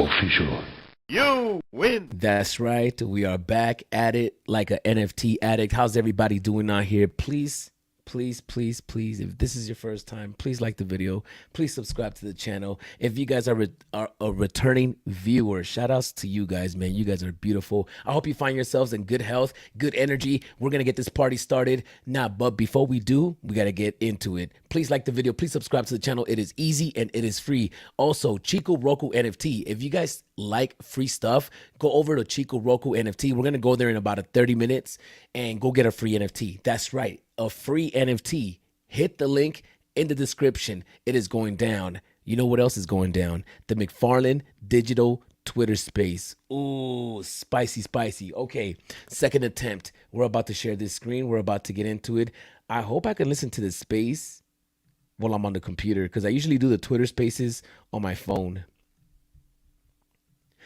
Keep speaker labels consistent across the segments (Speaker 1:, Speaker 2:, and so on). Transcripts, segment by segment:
Speaker 1: Official.
Speaker 2: You win.
Speaker 3: That's right. We are back at it like an NFT addict. How's everybody doing out here? Please, if this is your first time, please like the video. Please subscribe to the channel. If you guys are a returning viewer, shout outs to you guys, man. You guys are beautiful. I hope you find yourselves in good health, good energy. We're going to get this party started. But before we do, we got to get into it. Please like the video. Please subscribe to the channel. It is easy and it is free. Also, Chiko Roku NFT. If you guys like free stuff, go over to Chiko Roku NFT. We're going to go there in about 30 minutes and go get a free NFT. That's right. A free NFT. Hit the link in the description. It is going down. You know what else is going down? The McFarlane digital Twitter space. Ooh, spicy. Okay, second attempt. We're about to share this screen. We're about to get into it. I hope I can listen to the space while I'm on the computer, because I usually do the Twitter spaces on my phone.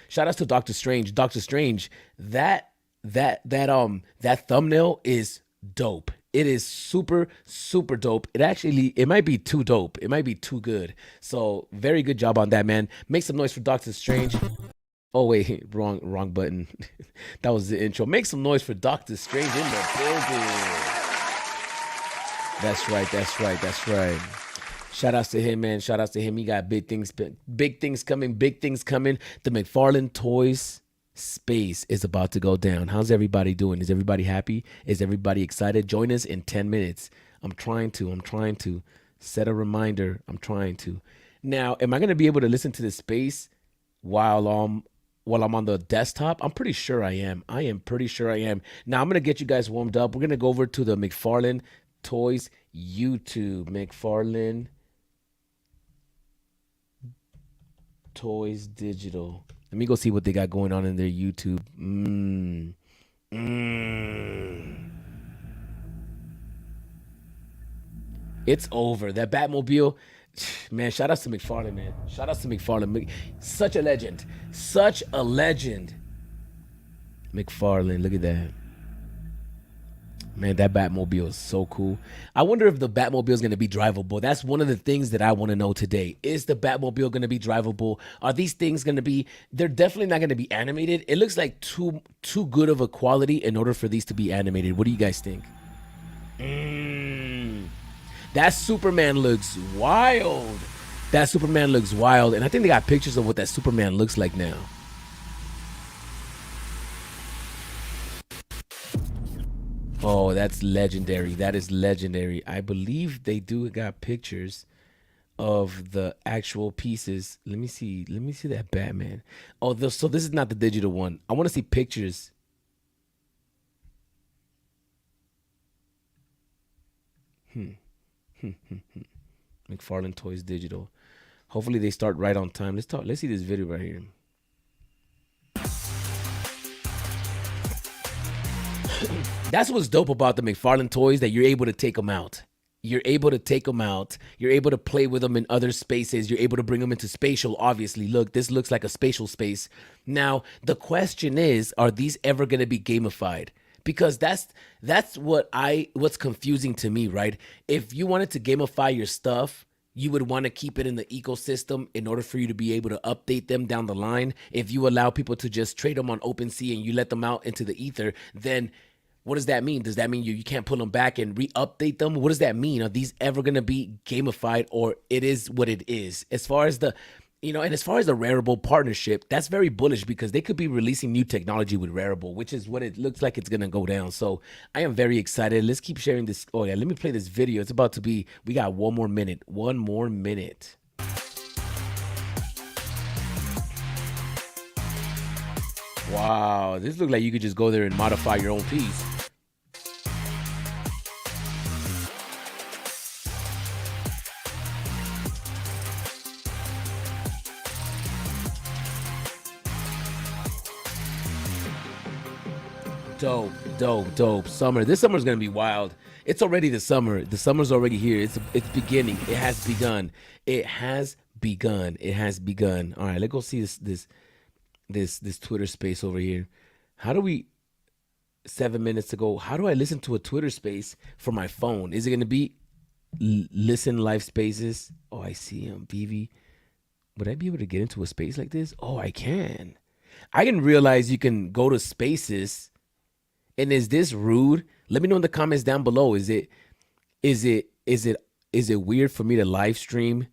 Speaker 3: Shout outs to Dr. Strange. Dr. Strange, that thumbnail is dope. It is super dope. It might be too dope. It might be too good. So very good job on that, man. Make some noise for Dr. Strange. Oh wait, wrong button. That was the intro. Make some noise for Dr. Strange in the building. That's right. Shout outs to him, man. Shout outs to him. He got big things coming. The McFarlane Toys space is about to go down. How's everybody doing? Is everybody happy? Is everybody excited? Join us in 10 minutes. I'm trying to set a reminder. Now, am I going to be able to listen to the space while I'm on the desktop? I'm pretty sure I am. Now, I'm going to get you guys warmed up. We're going to go over to the McFarlane Toys YouTube. McFarlane Toys Digital. Let me go see what they got going on in their YouTube. It's over. That Batmobile, man, shout out to McFarlane, man. Such a legend. McFarlane, look at that. Man, that Batmobile is so cool. I wonder if the Batmobile is going to be drivable. That's one of the things that I want to know today. Is the Batmobile going to be drivable? Are these things going to be... They're definitely not going to be animated. It looks like too good of a quality in order for these to be animated. What do you guys think? That Superman looks wild. And I think they got pictures of what that Superman looks like now. Oh, that's legendary. That is legendary. I believe they got pictures of the actual pieces. Let me see that Batman. Oh, so this is not the digital one. I want to see pictures. McFarlane Toys Digital. Hopefully they start right on time. Let's see this video right here. That's what's dope about the McFarlane Toys, that you're able to take them out. You're able to play with them in other spaces. You're able to bring them into spatial, obviously. Look, this looks like a spatial space. Now, the question is, are these ever going to be gamified? Because that's what's confusing to me, right? If you wanted to gamify your stuff, you would want to keep it in the ecosystem in order for you to be able to update them down the line. If you allow people to just trade them on OpenSea and you let them out into the ether, then what does that mean? Does that mean you can't pull them back and re-update them? What does that mean? Are these ever going to be gamified, or it is what it is? As far as the Rarible partnership, that's very bullish because they could be releasing new technology with Rarible, which is what it looks like it's going to go down. So I am very excited. Let's keep sharing this. Oh yeah, let me play this video. It's about to be, we got one more minute. Wow, this looks like you could just go there and modify your own piece. Dope. Summer. This summer's gonna be wild. It's already the summer. The summer's already here. It's beginning. It has begun. All right, let's go see this Twitter space over here. How do we 7 minutes ago? How do I listen to a Twitter space for my phone? Is it gonna be listen live spaces? Oh, I see him. Vivi. Would I be able to get into a space like this? Oh, I can. I didn't realize you can go to spaces. And is this rude? Let me know in the comments down below. Is it is it is it weird for me to live stream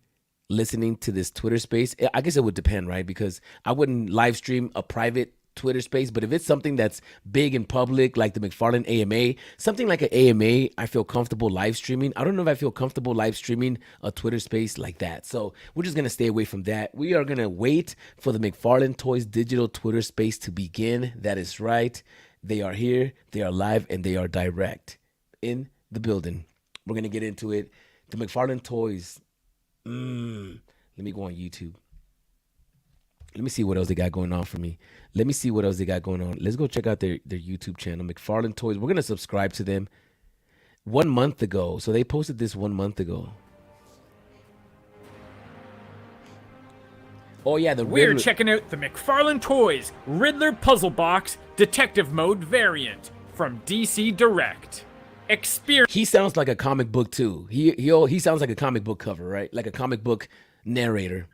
Speaker 3: listening to this Twitter space? I guess it would depend, right? Because I wouldn't live stream a private Twitter space, but if it's something that's big in public, like the McFarlane AMA, something like an AMA, I feel comfortable live streaming. I don't know if I feel comfortable live streaming a Twitter space like that. So we're just gonna stay away from that. We are gonna wait for the McFarlane Toys digital Twitter space to begin. That is right. They are here, they are live, and they are direct in the building. We're gonna get into it. The McFarlane Toys. Let me go on YouTube. Let me see what else they got going on for me. Let me see what else they got going on. Let's go check out their YouTube channel, McFarlane Toys. We're gonna subscribe to them. 1 month ago, so they posted this 1 month ago. Oh yeah,
Speaker 1: We're checking out the McFarlane Toys Riddler Puzzle Box Detective Mode variant from DC Direct. Experience.
Speaker 3: He sounds like a comic book too. He sounds like a comic book cover, right? Like a comic book narrator.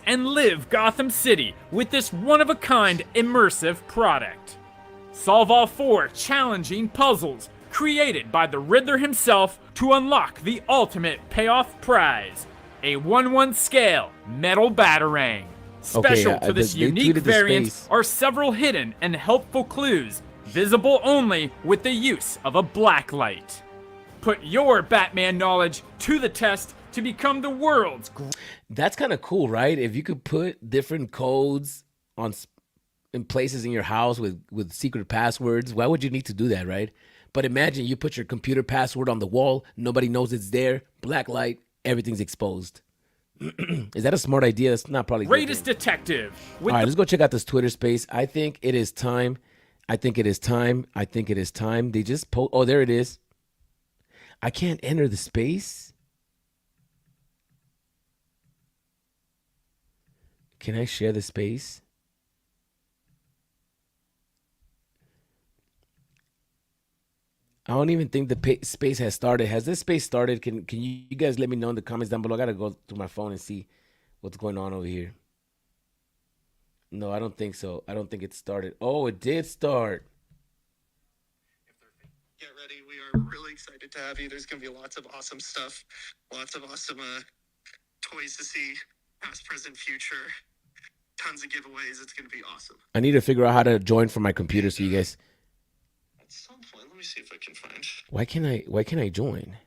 Speaker 1: And live Gotham City with this one-of-a-kind immersive product. Solve all 4 challenging puzzles created by the Riddler himself to unlock the ultimate payoff prize, a 1/1 scale metal batarang. Special to this unique variant are several hidden and helpful clues, visible only with the use of a black light. Put your Batman knowledge to the test to become the world's.
Speaker 3: That's kind of cool, right? If you could put different codes in places in your house with secret passwords, why would you need to do that, right? But imagine you put your computer password on the wall, nobody knows it's there, black light, everything's exposed. Is that a smart idea? That's not probably.
Speaker 1: Greatest detective.
Speaker 3: All right, let's go check out this Twitter space. I think it is time. I think it is time. They just post. Oh, there it is. I can't enter the space. Can I share the space? I don't even think the space has started. Has this space started? Can you guys let me know in the comments down below? I gotta go through my phone and see what's going on over here. No, I don't think so. I don't think it started. Oh, it did start.
Speaker 2: Get ready. We are really excited to have you. There's going to be lots of awesome stuff. Lots of awesome toys to see. Past, present, future. Tons of giveaways. It's going to be awesome.
Speaker 3: I need to figure out how to join from my computer so you guys.
Speaker 2: At some point, let me see if I can find.
Speaker 3: Why can't I join?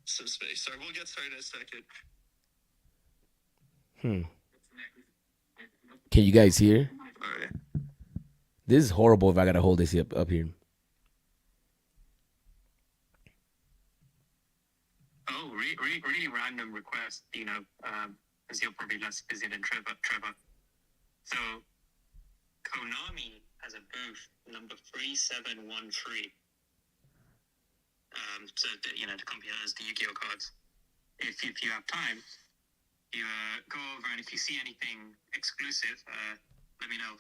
Speaker 2: Some space. Sorry, we'll get started in a second.
Speaker 3: Can you guys hear?
Speaker 2: All right.
Speaker 3: This is horrible if I gotta hold this up here.
Speaker 2: Oh, really random request, as you're probably less busy than Trevor. So, Konami has a booth number 3713. So, the company that has the Yu-Gi-Oh cards. If you have time, you go over, and if you see anything exclusive, let me know.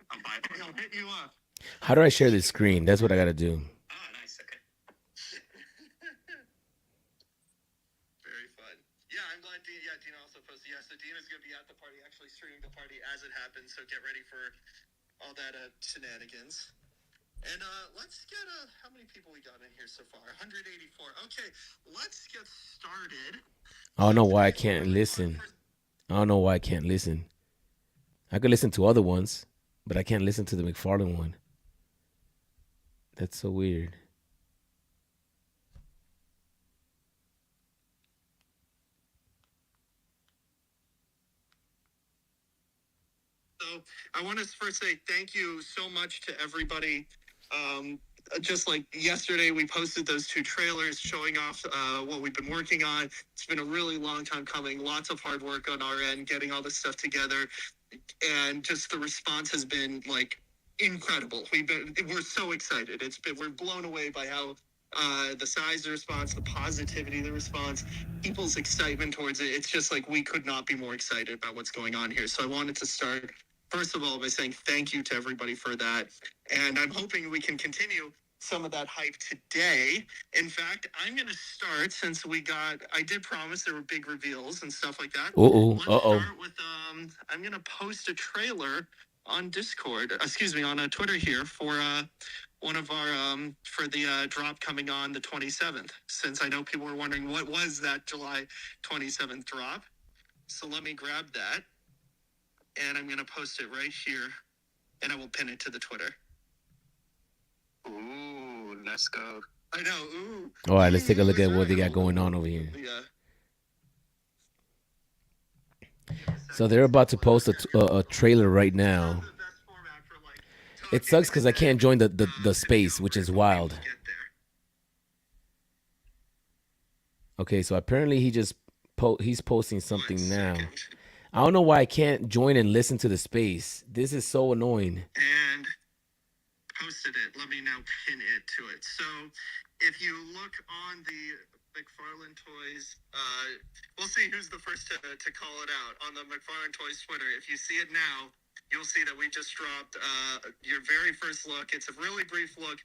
Speaker 2: I'll buy it. I'll hit you up.
Speaker 3: How do I share this screen? That's what I gotta do.
Speaker 2: Oh, nice. Okay. Very fun. Yeah, I'm glad Dina also posted. Yeah, so Dina's going to be at the party, actually streaming the party as it happens. So get ready for all that shenanigans. And let's get how many people we got in here so far? 184. Okay, let's get started.
Speaker 3: I don't know why I can't listen. I could listen to other ones, but I can't listen to the McFarlane one. That's so weird.
Speaker 2: So I want to first say thank you so much to everybody. Just like yesterday, we posted those 2 trailers showing off what we've been working on. It's been a really long time coming. Lots of hard work on our end, getting all this stuff together. And just the response has been like incredible. We're so excited. We're blown away by how the size of the response, the positivity of the response, people's excitement towards it. It's just like we could not be more excited about what's going on here. So I wanted to start, first of all, by saying thank you to everybody for that. And I'm hoping we can continue some of that hype today. In fact, I'm going to start, since I did promise there were big reveals and stuff like that. Let's start with, I'm going to post a trailer on Discord, on Twitter here for one of our, for the drop coming on the 27th, since I know people were wondering what was that July 27th drop. So let me grab that, and I'm going to post it right here, and I will pin it to the Twitter. Ooh, let's go. I know, ooh.
Speaker 3: All right, let's take a look at what they got going on over here.
Speaker 2: Yeah.
Speaker 3: So they're about to post a trailer right now. It sucks because I can't join the space, which is wild. Okay, so apparently he's posting something now. I don't know why I can't join and listen to the space. This is so annoying.
Speaker 2: And posted it. Let me now pin it to it. So if you look on the McFarlane Toys, we'll see who's the first to call it out on the McFarlane Toys Twitter. If you see it now, you'll see that we just dropped your very first look. It's a really brief look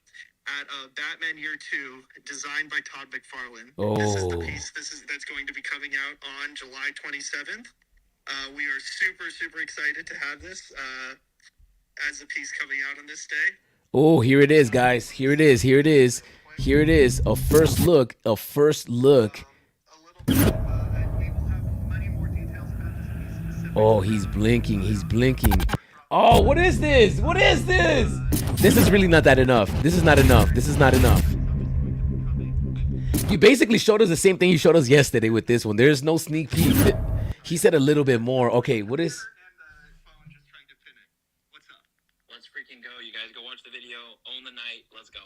Speaker 2: at Batman Year 2, designed by Todd McFarlane.
Speaker 3: Oh.
Speaker 2: This is the piece that's going to be coming out on July 27th. We are super, super excited to have this as a piece coming out on this day.
Speaker 3: Oh, here it is, guys. Here it is. Here it is. Here it is. A first look. A first look.
Speaker 2: We will have many more details about this piece.
Speaker 3: Oh, he's blinking. He's blinking. Oh, what is this? What is this? This is really not that enough. This is not enough. This is not enough. You basically showed us the same thing you showed us yesterday with this one. There's no sneak peek. He said a little bit more. Okay, what is...
Speaker 4: Let's freaking go. You guys go watch the video. Own the night. Let's go.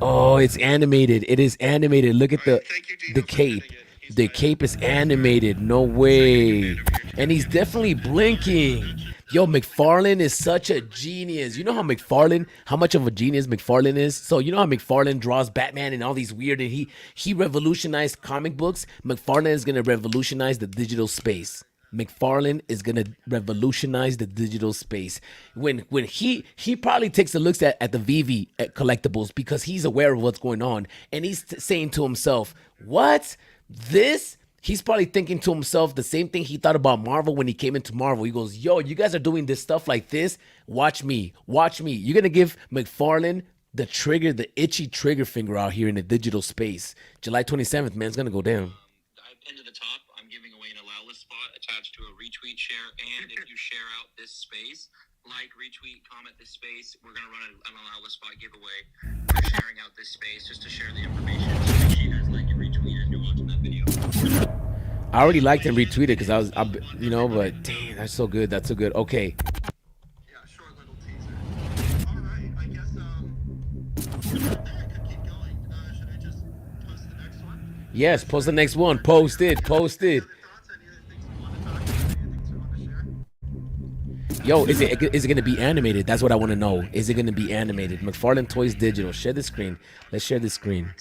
Speaker 3: Oh, it's animated. It is animated. Look at the cape. The cape is animated. No way. And he's definitely blinking. Yo, McFarlane is such a genius. You know how much of a genius McFarlane is? So you know how McFarlane draws Batman and all these weird, and he revolutionized comic books. McFarlane is gonna revolutionize the digital space. McFarlane is gonna revolutionize the digital space. When he probably takes a look at the VV at collectibles, because he's aware of what's going on, and he's saying to himself, "What? This?" He's probably thinking to himself the same thing he thought about Marvel when he came into Marvel. He goes, "Yo, you guys are doing this stuff like this. Watch me. Watch me." You're gonna give McFarlane the trigger, the itchy trigger finger out here in the digital space. July 27th, man, it's gonna go down.
Speaker 4: I pinned to the top. I'm giving away an allow list spot attached to a retweet, share, and if you share out this space, like, retweet, comment this space, we're gonna run an allow list spot giveaway for sharing out this space, just to share the information. So make sure you guys like and retweet as you're watching that video.
Speaker 3: I already liked and retweeted because but dang, that's so good. That's so good. Okay.
Speaker 2: Yeah, short little teaser. All right, I guess I could keep going. Should I just post the next one?
Speaker 3: Yes, post the next one. Post it. Post it. Yo, is it gonna be animated? That's what I want to know. Is it gonna be animated? McFarlane Toys Digital. Share the screen. Let's share the screen.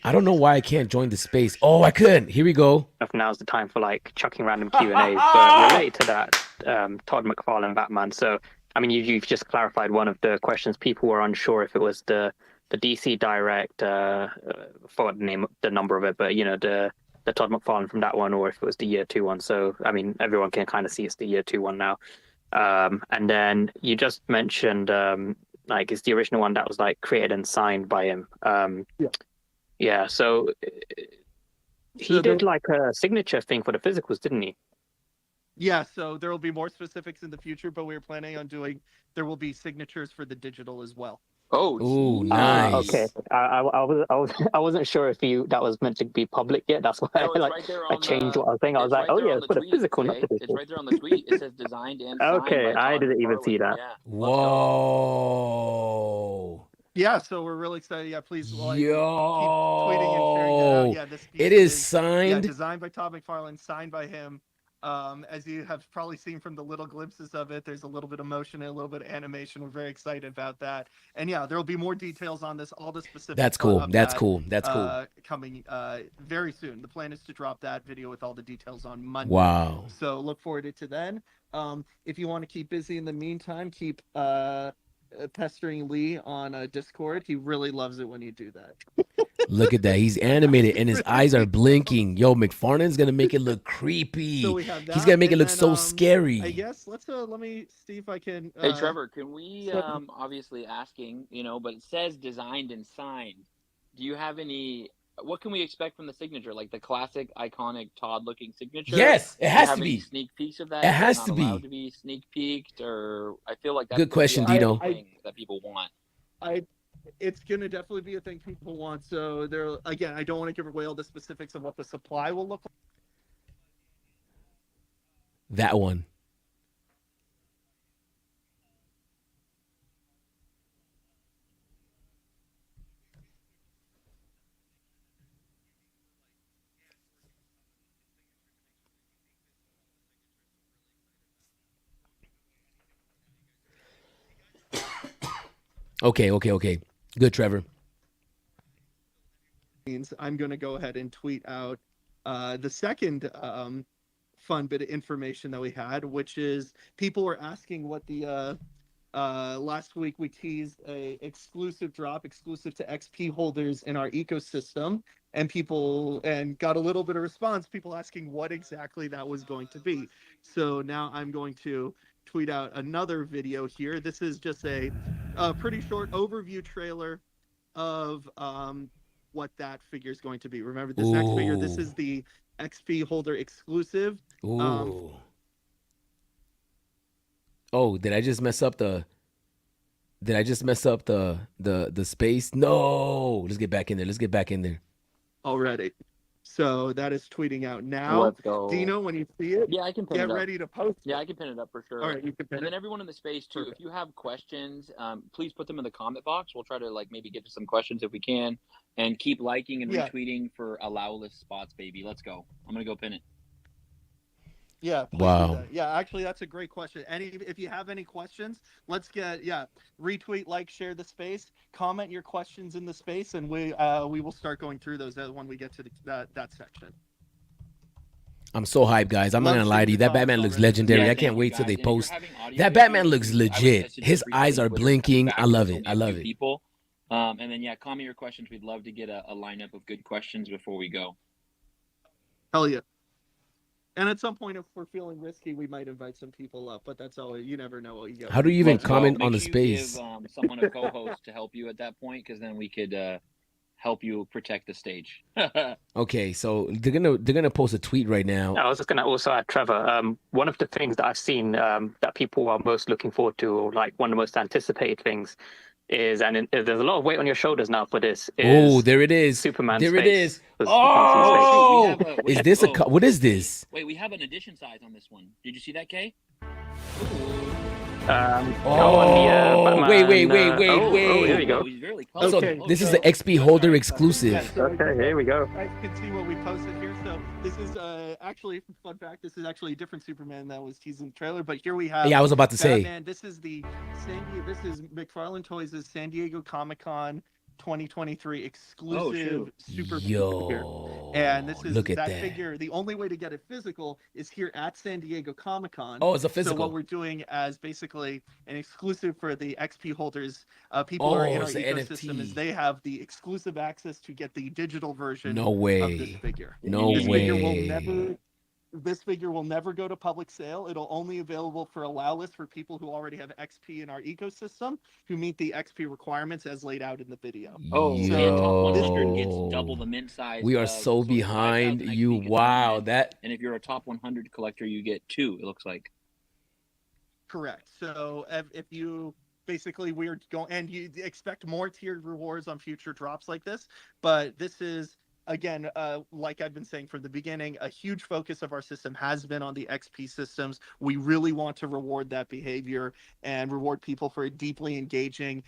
Speaker 3: I don't know why I can't join the space. Oh, I could. Here we go.
Speaker 5: Now's the time for like chucking random Q&As, but related to that, Todd McFarlane Batman. So, I mean, you've just clarified one of the questions. People were unsure if it was the DC Direct, forgot the number of it, but you know, the Todd McFarlane from that one, or if it was the Year 2 one. So, I mean, everyone can kind of see it's the Year 2 one now. And then you just mentioned like it's the original one that was like created and signed by him. Yeah, so he did like a signature thing for the physicals, didn't he?
Speaker 6: Yeah, so there will be more specifics in the future, but we're planning on there will be signatures for the digital as well.
Speaker 4: Oh,
Speaker 3: ooh, nice.
Speaker 5: Okay, I wasn't sure if that was meant to be public yet. That's why I changed what I was saying. I was like, oh yeah, it's for the physical, not the digital.
Speaker 4: It's right there on the tweet. It says designed and signed
Speaker 5: okay,
Speaker 4: by
Speaker 5: I
Speaker 4: Todd
Speaker 5: didn't even
Speaker 4: McFarlane.
Speaker 5: see that.
Speaker 4: Yeah.
Speaker 3: Whoa.
Speaker 6: Yeah, so we're really excited. Yeah, please keep tweeting
Speaker 3: Yo.
Speaker 6: and sharing that out. Yeah, this piece
Speaker 3: It is signed.
Speaker 6: Yeah, designed by Todd McFarlane, signed by him. As you have probably seen from the little glimpses of it, there's a little bit of motion and a little bit of animation. We're very excited about that. And yeah, there will be more details on this, all the specifics.
Speaker 3: That's cool. That's cool. That's cool.
Speaker 6: Coming very soon. The plan is to drop that video with all the details on Monday.
Speaker 3: Wow.
Speaker 6: So look forward to then. If you want to keep busy in the meantime, keep pestering Lee on Discord. He really loves it when you do that.
Speaker 3: Look at that. He's animated and his eyes are blinking. Yo, McFarlane's gonna make it look creepy.
Speaker 6: So we have that.
Speaker 3: He's gonna make it
Speaker 6: and
Speaker 3: look
Speaker 6: then,
Speaker 3: so
Speaker 6: I
Speaker 3: scary.
Speaker 6: guess let me see if I can.
Speaker 7: Hey Trevor, can we
Speaker 6: so-
Speaker 7: obviously asking, but it says designed and signed. Do you have any? What can we expect from the signature? Like the classic, iconic Todd-looking signature?
Speaker 3: Yes, it
Speaker 7: Do you
Speaker 3: has
Speaker 7: have
Speaker 3: to
Speaker 7: any
Speaker 3: be.
Speaker 7: sneak peeks of that?
Speaker 3: It
Speaker 7: Is
Speaker 3: has
Speaker 7: not
Speaker 3: to be.
Speaker 7: allowed to be sneak peeked, or I feel like that's
Speaker 3: Good question,
Speaker 7: gonna be a
Speaker 3: Dino.
Speaker 7: thing that people want.
Speaker 6: It's gonna definitely be a thing people want. So there again, I don't want to give away all the specifics of what the supply will look like.
Speaker 3: That one. Okay. Good, Trevor.
Speaker 6: I'm going to go ahead and tweet out the second fun bit of information that we had, which is people were asking what the last week we teased a exclusive drop exclusive to XP holders in our ecosystem, and got a little bit of response, people asking what exactly that was going to be. So now I'm going to tweet out another video here. This is just a pretty short overview trailer of what that figure is going to be. Remember, this next figure, this is the XP holder exclusive.
Speaker 3: Ooh. Oh, did I just mess up the space? No. Let's get back in there.
Speaker 6: Already. So that is tweeting out now.
Speaker 7: Let's go.
Speaker 6: Dino, when you see it,
Speaker 7: Yeah, I can pin it
Speaker 6: get
Speaker 7: up.
Speaker 6: ready to post it.
Speaker 7: Yeah, I can pin it up for sure.
Speaker 6: All right, you can pin
Speaker 7: And
Speaker 6: it.
Speaker 7: then everyone in the space too,
Speaker 6: Perfect.
Speaker 7: if you have questions, please put them in the comment box. We'll try to maybe get to some questions if we can, and keep liking and
Speaker 6: Yeah.
Speaker 7: retweeting for allowless spots, baby. Let's go. I'm gonna go pin it.
Speaker 6: Yeah. please do
Speaker 3: Wow.
Speaker 6: that. Yeah, actually, that's a great question. If you have any questions, let's get retweet, like, share the space, comment your questions in the space, and we will start going through those when we get to that section.
Speaker 3: I'm so hyped, guys. I'm not
Speaker 6: Love
Speaker 3: gonna lie
Speaker 6: seeing
Speaker 3: to you.
Speaker 6: the
Speaker 3: That Batman
Speaker 6: comments
Speaker 3: looks
Speaker 6: already.
Speaker 3: legendary.
Speaker 7: Yeah,
Speaker 3: I
Speaker 7: thank
Speaker 3: can't
Speaker 7: you,
Speaker 3: wait till
Speaker 7: guys.
Speaker 3: they
Speaker 7: And if you're
Speaker 3: post.
Speaker 7: having audio
Speaker 3: That Batman
Speaker 7: issues,
Speaker 3: looks
Speaker 7: I would
Speaker 3: legit.
Speaker 7: message
Speaker 3: His
Speaker 7: everybody
Speaker 3: eyes are
Speaker 7: Twitter,
Speaker 3: blinking.
Speaker 7: back
Speaker 3: I
Speaker 7: and
Speaker 3: love
Speaker 7: there's
Speaker 3: it.
Speaker 7: only
Speaker 3: I
Speaker 7: a
Speaker 3: love
Speaker 7: few
Speaker 3: it.
Speaker 7: People. And then comment your questions. We'd love to get a lineup of good questions before we go.
Speaker 6: Hell yeah. And at some point, if we're feeling risky, we might invite some people up, but that's all. You never know what you get.
Speaker 3: How do you even
Speaker 7: Let's go.
Speaker 3: comment
Speaker 7: Make
Speaker 3: on the
Speaker 7: sure you
Speaker 3: space?
Speaker 7: give someone a co-host to help you at that point, because then we could help you protect the stage.
Speaker 3: Okay, so they're gonna post a tweet right now.
Speaker 5: I was just going to also add, Trevor, one of the things that I've seen that people are most looking forward to, or like one of the most anticipated things, is, and there's a lot of weight on your shoulders now for this,
Speaker 3: Oh,
Speaker 5: is
Speaker 3: there it is.
Speaker 5: Superman's
Speaker 3: There it
Speaker 5: face.
Speaker 3: is.
Speaker 5: Was
Speaker 3: Oh,
Speaker 7: shoot, we have a-
Speaker 3: is this a? What is this?
Speaker 7: Wait, we have an edition size on this one. Did you see that, Kay?
Speaker 5: go on the
Speaker 3: Oh,
Speaker 5: Batman,
Speaker 3: wait.
Speaker 5: oh, here we go.
Speaker 7: Oh, he's really
Speaker 3: So
Speaker 7: close.
Speaker 6: Okay,
Speaker 3: this is
Speaker 6: so-
Speaker 3: the XP holder
Speaker 6: Yeah,
Speaker 3: exclusive.
Speaker 6: so
Speaker 5: Okay, here we go.
Speaker 6: you guys can see what we posted here. So this is actually, fun fact, this is actually a different Superman that was teased in the trailer. But here we have
Speaker 3: Yeah, I was about to say.
Speaker 6: Batman. This is this is McFarlane Toys' San Diego Comic-Con 2023 exclusive super figure.
Speaker 3: Yo,
Speaker 6: And this is
Speaker 3: look at
Speaker 6: that
Speaker 3: that.
Speaker 6: figure. The only way to get it physical is here at San Diego Comic-Con.
Speaker 3: Oh, it's a
Speaker 6: So
Speaker 3: physical.
Speaker 6: what we're doing as basically an exclusive for the XP holders, people who are in
Speaker 3: Oh,
Speaker 6: our
Speaker 3: it's the
Speaker 6: ecosystem,
Speaker 3: NFT.
Speaker 6: is they have the exclusive access to get the digital version
Speaker 3: No
Speaker 6: of this
Speaker 3: way.
Speaker 6: figure.
Speaker 3: No
Speaker 6: This figure will
Speaker 3: way.
Speaker 6: never go to public sale. It'll only available for allow list for people who already have XP in our ecosystem, who meet the XP requirements as laid out in the video.
Speaker 7: Oh,
Speaker 6: So,
Speaker 7: and top 100 gets double
Speaker 3: Yo.
Speaker 7: the mint size.
Speaker 3: We are
Speaker 7: of-
Speaker 3: so
Speaker 7: it's
Speaker 3: behind
Speaker 7: 5,000
Speaker 3: you.
Speaker 7: XP gets
Speaker 3: Wow,
Speaker 7: one,
Speaker 3: that
Speaker 7: and if you're a top 100 collector, you get 2. It looks like.
Speaker 6: Correct. So if you basically we're going, and you expect more tiered rewards on future drops like this, but this is, again, like I've been saying from the beginning, a huge focus of our system has been on the XP systems. We really want to reward that behavior and reward people for deeply engaging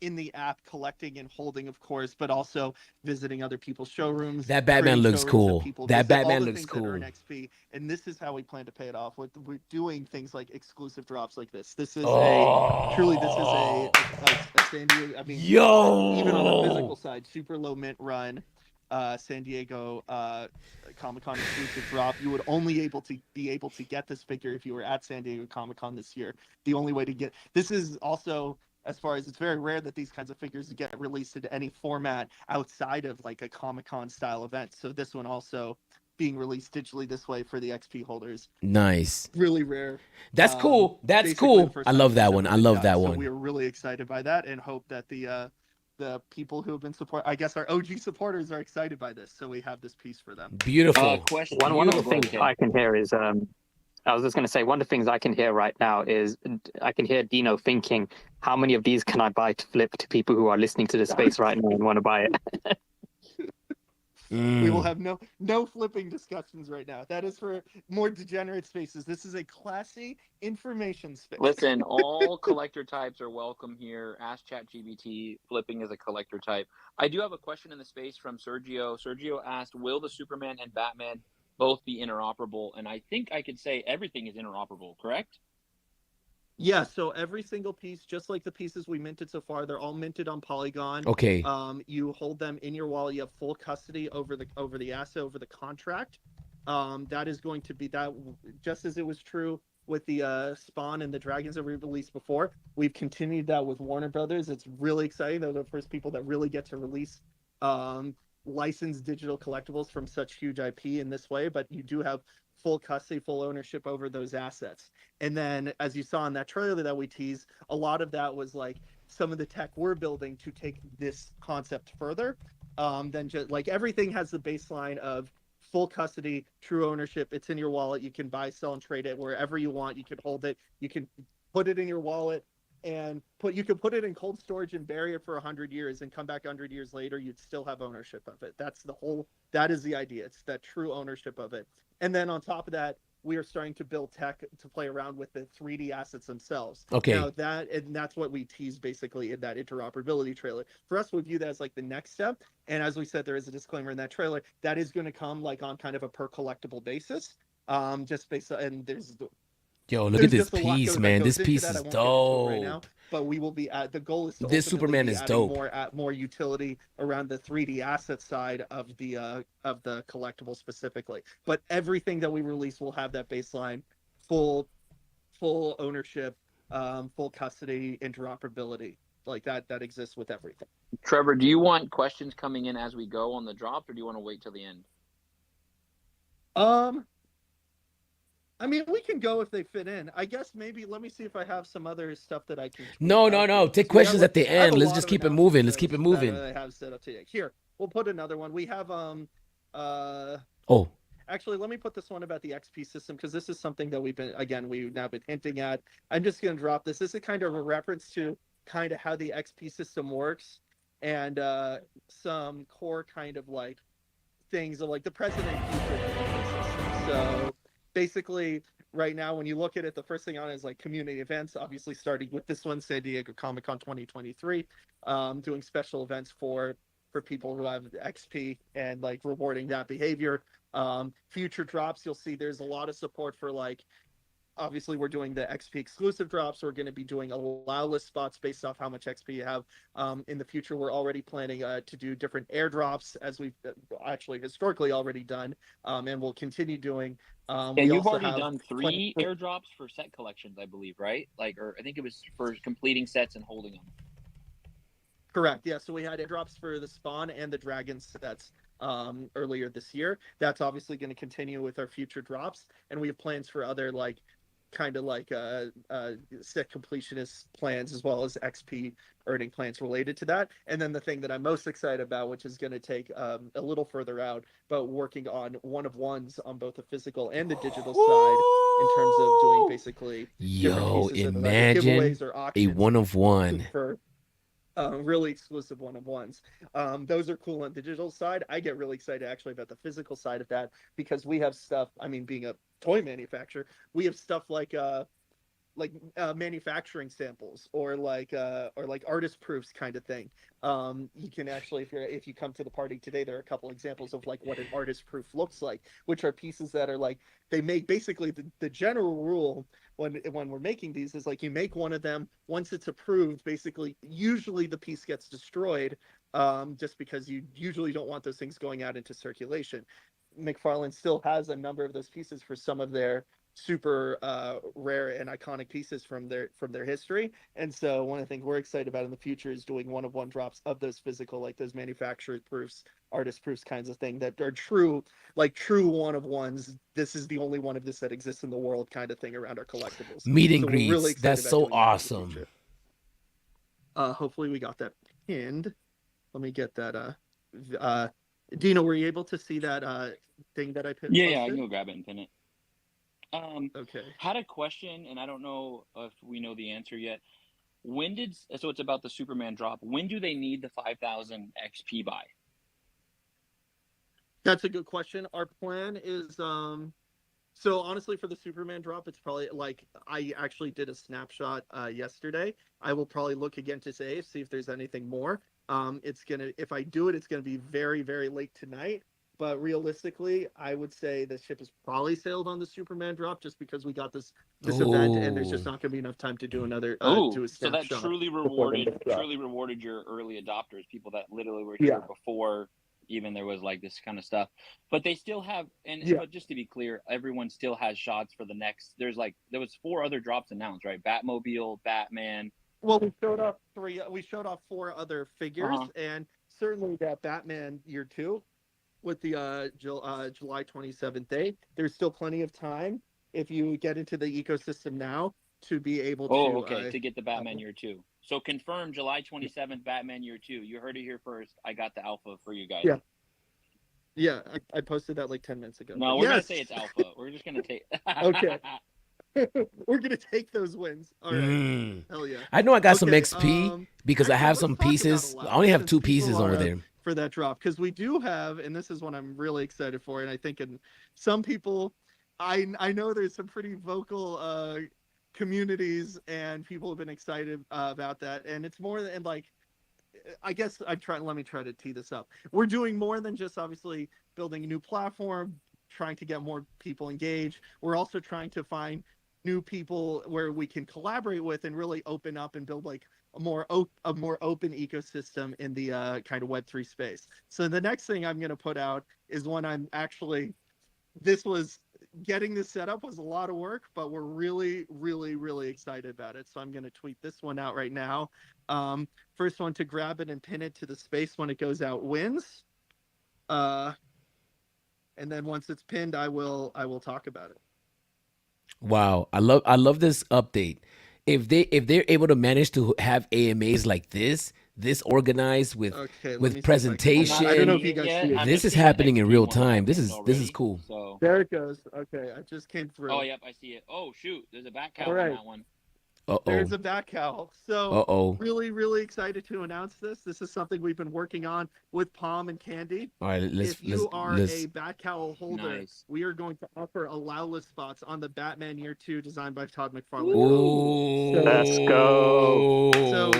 Speaker 6: in the app, collecting and holding, of course, but also visiting other people's showrooms.
Speaker 3: That Batman
Speaker 6: creating
Speaker 3: looks
Speaker 6: showrooms
Speaker 3: cool.
Speaker 6: people
Speaker 3: That
Speaker 6: visit, all
Speaker 3: Batman
Speaker 6: the
Speaker 3: looks
Speaker 6: things that earn
Speaker 3: cool.
Speaker 6: XP, and this is how we plan to pay it off. We're doing things like exclusive drops like this. This is truly, this is
Speaker 3: Oh,
Speaker 6: a San Diego. I mean, even on the physical
Speaker 3: yo.
Speaker 6: side, super low mint run, San Diego Comic-Con exclusive drop. You would only be able to get this figure if you were at San Diego Comic-Con this year. The only way to get this is also, as far as, it's very rare that these kinds of figures get released into any format outside of like a Comic-Con style event. So this one also being released digitally this way for the XP holders.
Speaker 3: Nice.
Speaker 6: Really rare.
Speaker 3: That's cool. That's
Speaker 6: Basically
Speaker 3: cool.
Speaker 6: the first
Speaker 3: I
Speaker 6: time
Speaker 3: love
Speaker 6: it's
Speaker 3: that
Speaker 6: ever
Speaker 3: one. I
Speaker 6: been
Speaker 3: love
Speaker 6: done.
Speaker 3: that
Speaker 6: So
Speaker 3: one.
Speaker 6: we are really excited by that and hope that the people who have been I guess our OG supporters are excited by this. So we have this piece for them.
Speaker 3: Beautiful.
Speaker 7: Question.
Speaker 5: One of the things
Speaker 7: Okay.
Speaker 5: I can hear is I was just going to say, one of the things I can hear right now is I can hear Dino thinking, how many of these can I buy to flip to people who are listening to the space right now and want to buy it?
Speaker 6: We will have no flipping discussions right now. That is for more degenerate spaces. This is a classy information space.
Speaker 7: Listen, all collector types are welcome here. Ask ChatGPT. Flipping is a collector type. I do have a question in the space from Sergio. Sergio asked, will the Superman and Batman both be interoperable? And I think I could say everything is interoperable, correct?
Speaker 6: Yeah, so every single piece, just like the pieces we minted so far, they're all minted on Polygon.
Speaker 3: Okay.
Speaker 6: You hold them in your wallet. You have full custody over the asset, over the contract. That is going to be that, just as it was true with the Spawn and the Dragons that we released before. We've continued that with Warner Brothers. It's really exciting. They're the first people that really get to release licensed digital collectibles from such huge IP in this way. But you do have full custody, full ownership over those assets. And then, as you saw in that trailer that we teased, a lot of that was like some of the tech we're building to take this concept further. Then just like everything has the baseline of full custody, true ownership. It's in your wallet. You can buy, sell, and trade it wherever you want. You can hold it. You can put it in your wallet and you could put it in cold storage and bury it for 100 years and come back 100 years later. You'd still have ownership of it. That is the idea. It's that true ownership of it. And then on top of that, we are starting to build tech to play around with the 3D assets themselves.
Speaker 3: Okay.
Speaker 6: Now that's what we tease basically in that interoperability trailer. For us, we view that as like the next step. And as we said, there is a disclaimer in that trailer that is going to come like on kind of a per collectible basis. Just based on, and
Speaker 3: Yo, look at this
Speaker 6: just a lot
Speaker 3: piece,
Speaker 6: that
Speaker 3: man.
Speaker 6: goes
Speaker 3: This
Speaker 6: into
Speaker 3: piece
Speaker 6: that.
Speaker 3: is
Speaker 6: I won't get into it right now,
Speaker 3: dope.
Speaker 6: but we will be the goal is to
Speaker 3: This
Speaker 6: ultimately
Speaker 3: Superman
Speaker 6: be
Speaker 3: is
Speaker 6: adding
Speaker 3: dope.
Speaker 6: more utility around the 3D asset side of the collectible specifically. But everything that we release will have that baseline, full ownership, full custody, interoperability. Like that exists with everything.
Speaker 7: Trevor, do you want questions coming in as we go on the drops, or do you want to wait till the end?
Speaker 6: I mean, we can go if they fit in. I guess maybe let me see if I have some other stuff that I can.
Speaker 3: No. Take questions at the
Speaker 6: I have
Speaker 3: end.
Speaker 6: a
Speaker 3: Let's
Speaker 6: lot
Speaker 3: just
Speaker 6: of
Speaker 3: keep it moving. Let's
Speaker 6: announcements
Speaker 3: keep it
Speaker 6: that
Speaker 3: moving.
Speaker 6: I have set up today. Here, we'll put another one. We have
Speaker 3: Oh,
Speaker 6: Actually, let me put this one about the XP system because this is something that we've now been hinting at. I'm just going to drop this. This is kind of a reference to kind of how the XP system works and some core kind of like things of like the present and future of the XP system. So basically, right now, when you look at it, the first thing on it is like community events, obviously starting with this one, San Diego Comic-Con 2023, doing special events for people who have XP and like rewarding that behavior. Future drops, you'll see there's a lot of support for like, obviously we're doing the XP exclusive drops. We're going to be doing allow list spots based off how much XP you have. In the future, we're already planning to do different airdrops as we've actually historically already done, and we'll continue doing.
Speaker 7: Yeah, you've already done 3 airdrops for set collections, I believe, right? Like, or I think it was for completing sets and holding them.
Speaker 6: Correct. Yeah. So we had airdrops for the Spawn and the Dragon sets earlier this year. That's obviously going to continue with our future drops, and we have plans for other like kind of like set completionist plans as well as XP earning plans related to that. And then the thing that I'm most excited about, which is going to take a little further out, but working on one-of-ones on both the physical and the digital side in terms of doing basically
Speaker 3: yo,
Speaker 6: pieces
Speaker 3: imagine
Speaker 6: giveaways or
Speaker 3: a
Speaker 6: auctions
Speaker 3: one-of-one.
Speaker 6: for really exclusive one-of-ones. Those are cool on digital side. I get really excited actually about the physical side of that because we have stuff. I mean, being a toy manufacturer, we have stuff like manufacturing samples or like artist proofs kind of thing. You can actually, if you come to the party today, there are a couple examples of like what an artist proof looks like, which are pieces that are like they make basically the general rule when we're making these is like you make one of them, once it's approved, basically usually the piece gets destroyed, just because you usually don't want those things going out into circulation. McFarlane still has a number of those pieces for some of their super rare and iconic pieces from their history. And so one of the things we're excited about in the future is doing one-of-one drops of those physical, like those manufacturer proofs, artist proofs kinds of thing that are true, like true one-of-ones. This is the only one of this that exists in the world kind of thing around our collectibles.
Speaker 3: Meet and
Speaker 6: So we're
Speaker 3: greets.
Speaker 6: really excited
Speaker 3: That's
Speaker 6: about
Speaker 3: so
Speaker 6: doing that in the
Speaker 3: awesome.
Speaker 6: future. Hopefully we got that pinned. Let me get that. Dino, were you able to see that thing that I pinned?
Speaker 7: Yeah, I can go grab it and pin it.
Speaker 6: Okay.
Speaker 7: Had a question, and I don't know if we know the answer yet. So it's about the Superman drop. When do they need the 5,000 XP buy?
Speaker 6: That's a good question. Our plan is so honestly for the Superman drop, it's probably like I actually did a snapshot yesterday. I will probably look again today, see if there's anything more. If I do it, it's gonna be very, very late tonight. But realistically, I would say the ship is probably sailed on the Superman drop just because we got this event and there's just not going to be enough time to do another do a
Speaker 7: so that
Speaker 6: snapshot.
Speaker 7: truly rewarded your early adopters, people that literally were here before even there was like this kind of stuff. But they still have, but just to be clear, everyone still has shots for the next. There was 4 other drops announced, right? Batmobile, Batman.
Speaker 6: Well, we showed off 3. We showed off 4 other figures, and certainly that Batman Year 2. With the July 27th day, there's still plenty of time if you get into the ecosystem now to be able
Speaker 7: to get the Batman Year 2. So confirm July 27th, Batman Year 2. You heard it here first. I got the alpha for you guys.
Speaker 6: Yeah, I posted that like 10 minutes ago.
Speaker 7: No, we're gonna say it's alpha. We're just gonna take.
Speaker 6: Okay. We're gonna take those wins. All right. Hell yeah.
Speaker 3: I know I got some XP because I have some pieces. I only have 2 pieces over there
Speaker 6: for that drop, because we do have, and this is what I'm really excited for, and I think in some people, I know there's some pretty vocal communities and people have been excited about that, and it's more than like, I guess let me try to tee this up. We're doing more than just obviously building a new platform, trying to get more people engaged. We're also trying to find new people where we can collaborate with and really open up and build like a more open ecosystem in the kind of Web3 space. So the next thing I'm going to put out is one getting this set up was a lot of work, but we're really, really, really excited about it. So I'm going to tweet this one out right now. First one to grab it and pin it to the space when it goes out wins. And then once it's pinned, I will talk about it.
Speaker 3: Wow, I love this update. If they're able to manage to have AMAs like this organized with presentation,
Speaker 6: I don't know if you guys see it.
Speaker 3: This is happening in real time. This is cool.
Speaker 7: So
Speaker 6: there it goes. Okay, I just came through.
Speaker 7: Oh yep, I see it. Oh shoot, there's a bat cow on that one.
Speaker 6: There's a bat cow. So really, really excited to announce this. This is something we've been working on with Palm and Candy.
Speaker 3: All right,
Speaker 6: if you are a bat cow holder, we are going to offer allow-less spots on the Batman Year 2 designed by Todd McFarlane.
Speaker 3: Ooh.
Speaker 5: Let's go.
Speaker 6: So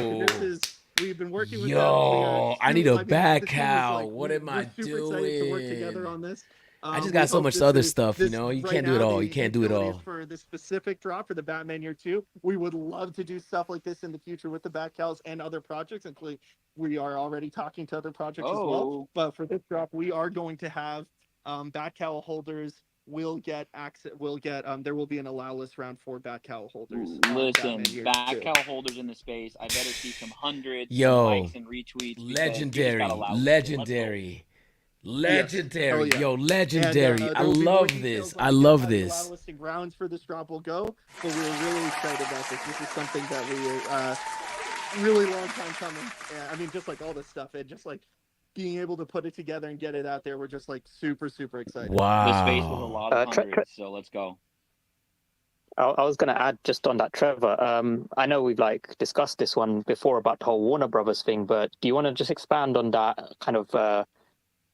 Speaker 6: we've been working with them.
Speaker 3: I need a bat cow. What am I doing?
Speaker 6: We're super excited to work together on this.
Speaker 3: I just got so much other stuff, you know. You can't do it all. You can't do it all.
Speaker 6: For the specific drop for the Batman Year 2, we would love to do stuff like this in the future with the Batcows and other projects, including we are already talking to other projects as well. But for this drop, we are going to have Batcow holders will get access. There will be an allow list round for Batcow holders.
Speaker 7: Listen, Batcow holders in the space. I better see some hundreds, some likes and retweets.
Speaker 3: Legendary. Legendary.
Speaker 6: Yeah.
Speaker 3: Yo, legendary.
Speaker 6: And,
Speaker 3: I love this. I love this.
Speaker 6: Listing rounds for this drop will go, but we're really excited about this. This is something that we really long time coming. I mean, just like all this stuff, and just like being able to put it together and get it out there, we're just like super, super excited.
Speaker 3: Wow.
Speaker 7: The space was a lot of hundreds, so let's go.
Speaker 5: I was going to add just on that, Trevor. I know we've like discussed this one before about the whole Warner Brothers thing, but do you want to just expand on that kind of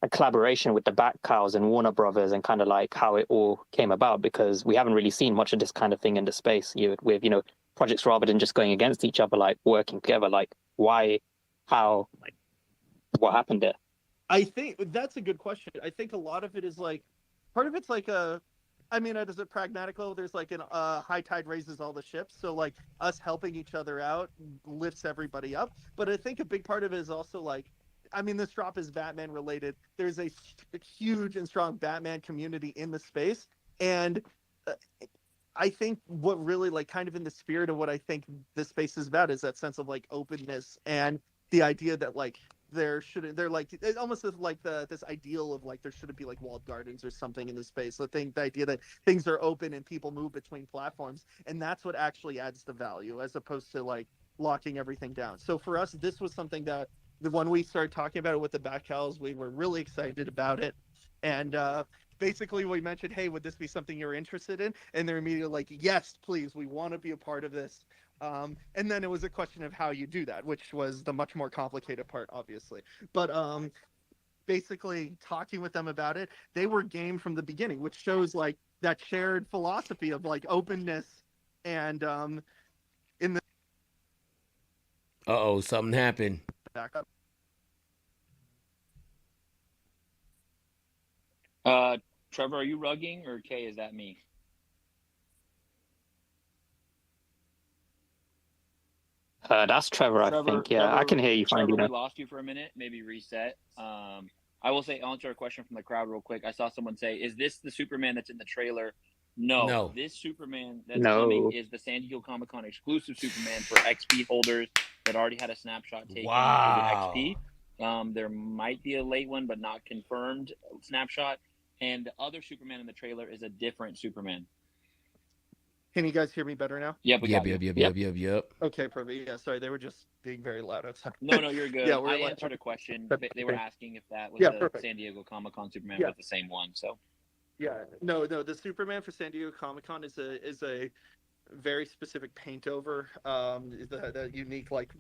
Speaker 5: a collaboration with the Bat Cows and Warner Brothers and kind of like how it all came about? Because we haven't really seen much of this kind of thing in the space with, you know, projects rather than just going against each other, like working together. Like why, how, like what happened there?
Speaker 6: I think that's a good question. I think a lot of it is like, part of it's like I mean, at a pragmatic level, there's like high tide raises all the ships. So like us helping each other out lifts everybody up. But I think a big part of it is also like, I mean, this drop is Batman related. There's a huge and strong Batman community in the space, and uh, I think what really like kind of in the spirit of what I think this space is about is that sense of like openness and the idea that like they're like it almost is like this ideal of like there shouldn't be like walled gardens or something in the space. So the idea that things are open and people move between platforms, and that's what actually adds the value as opposed to like locking everything down. So for us, this was something that when we started talking about it with the backhouse, we were really excited about it. And basically we mentioned, hey, would this be something you're interested in? And they're immediately like, yes, please, we want to be a part of this. And then it was a question of how you do that, which was the much more complicated part, obviously. But basically talking with them about it, they were game from the beginning, which shows like that shared philosophy of like openness and in the
Speaker 3: Uh-oh, something happened.
Speaker 6: backup.
Speaker 7: Trevor, are you rugging, or Kay, is that me?
Speaker 5: That's Trevor, I think. Yeah, I can hear you fine.
Speaker 7: Trevor, we lost you for a minute. Maybe reset. I will say, I'll answer a question from the crowd real quick. I saw someone say, "Is this the Superman that's in the trailer?" No.
Speaker 3: No.
Speaker 7: This Superman that's coming is the San Diego Comic-Con exclusive Superman for XP holders that already had a snapshot taken
Speaker 3: Wow.
Speaker 7: for the XP. There might be a late one, but not confirmed snapshot. And the other Superman in the trailer is a different Superman.
Speaker 6: Can you guys hear me better now?
Speaker 7: Yep,
Speaker 3: Yep.
Speaker 6: Okay, perfect. Yeah, sorry, they were just being very loud outside.
Speaker 7: No, you're good.
Speaker 6: Yeah,
Speaker 7: I answered a question. They were asking if that was the
Speaker 6: perfect.
Speaker 7: San Diego Comic-Con Superman
Speaker 6: Yeah.
Speaker 7: was the same one. So
Speaker 6: Yeah, no, the Superman for San Diego Comic-Con is a very specific paint over. The unique like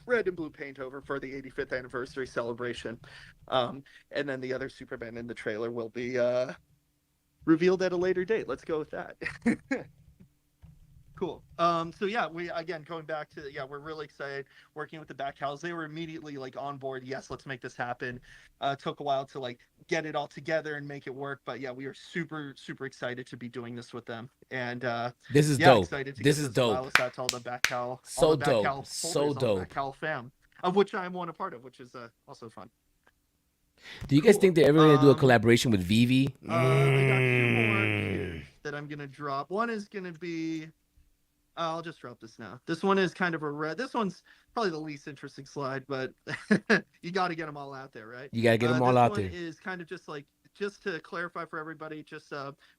Speaker 6: red and blue paint over for the 85th anniversary celebration. And then the other Superman in the trailer will be revealed at a later date. Let's go with that. Cool. So yeah, we again going back to we're really excited working with the backhouse. They were immediately like on board. Yes, let's make this happen. Took a while to like get it all together and make it work, but yeah, we are super excited to be doing this with them. And
Speaker 3: this is dope.
Speaker 6: Excited to
Speaker 3: this
Speaker 6: get
Speaker 3: is dope.
Speaker 6: Out to all the backhouse,
Speaker 3: So
Speaker 6: all the
Speaker 3: dope.
Speaker 6: backhouse
Speaker 3: So
Speaker 6: holders,
Speaker 3: dope.
Speaker 6: all the backhouse fam, of which I'm one a part of, which is also fun.
Speaker 3: Do you guys think they're ever gonna do a collaboration with Vivi?
Speaker 6: I got two more here that I'm gonna drop. One is gonna be I'll just drop this now. This one is kind of a red. This one's probably the least interesting slide, but you got to get them all out there, right?
Speaker 3: You gotta get them all out there.
Speaker 6: This one is kind of just to clarify for everybody, just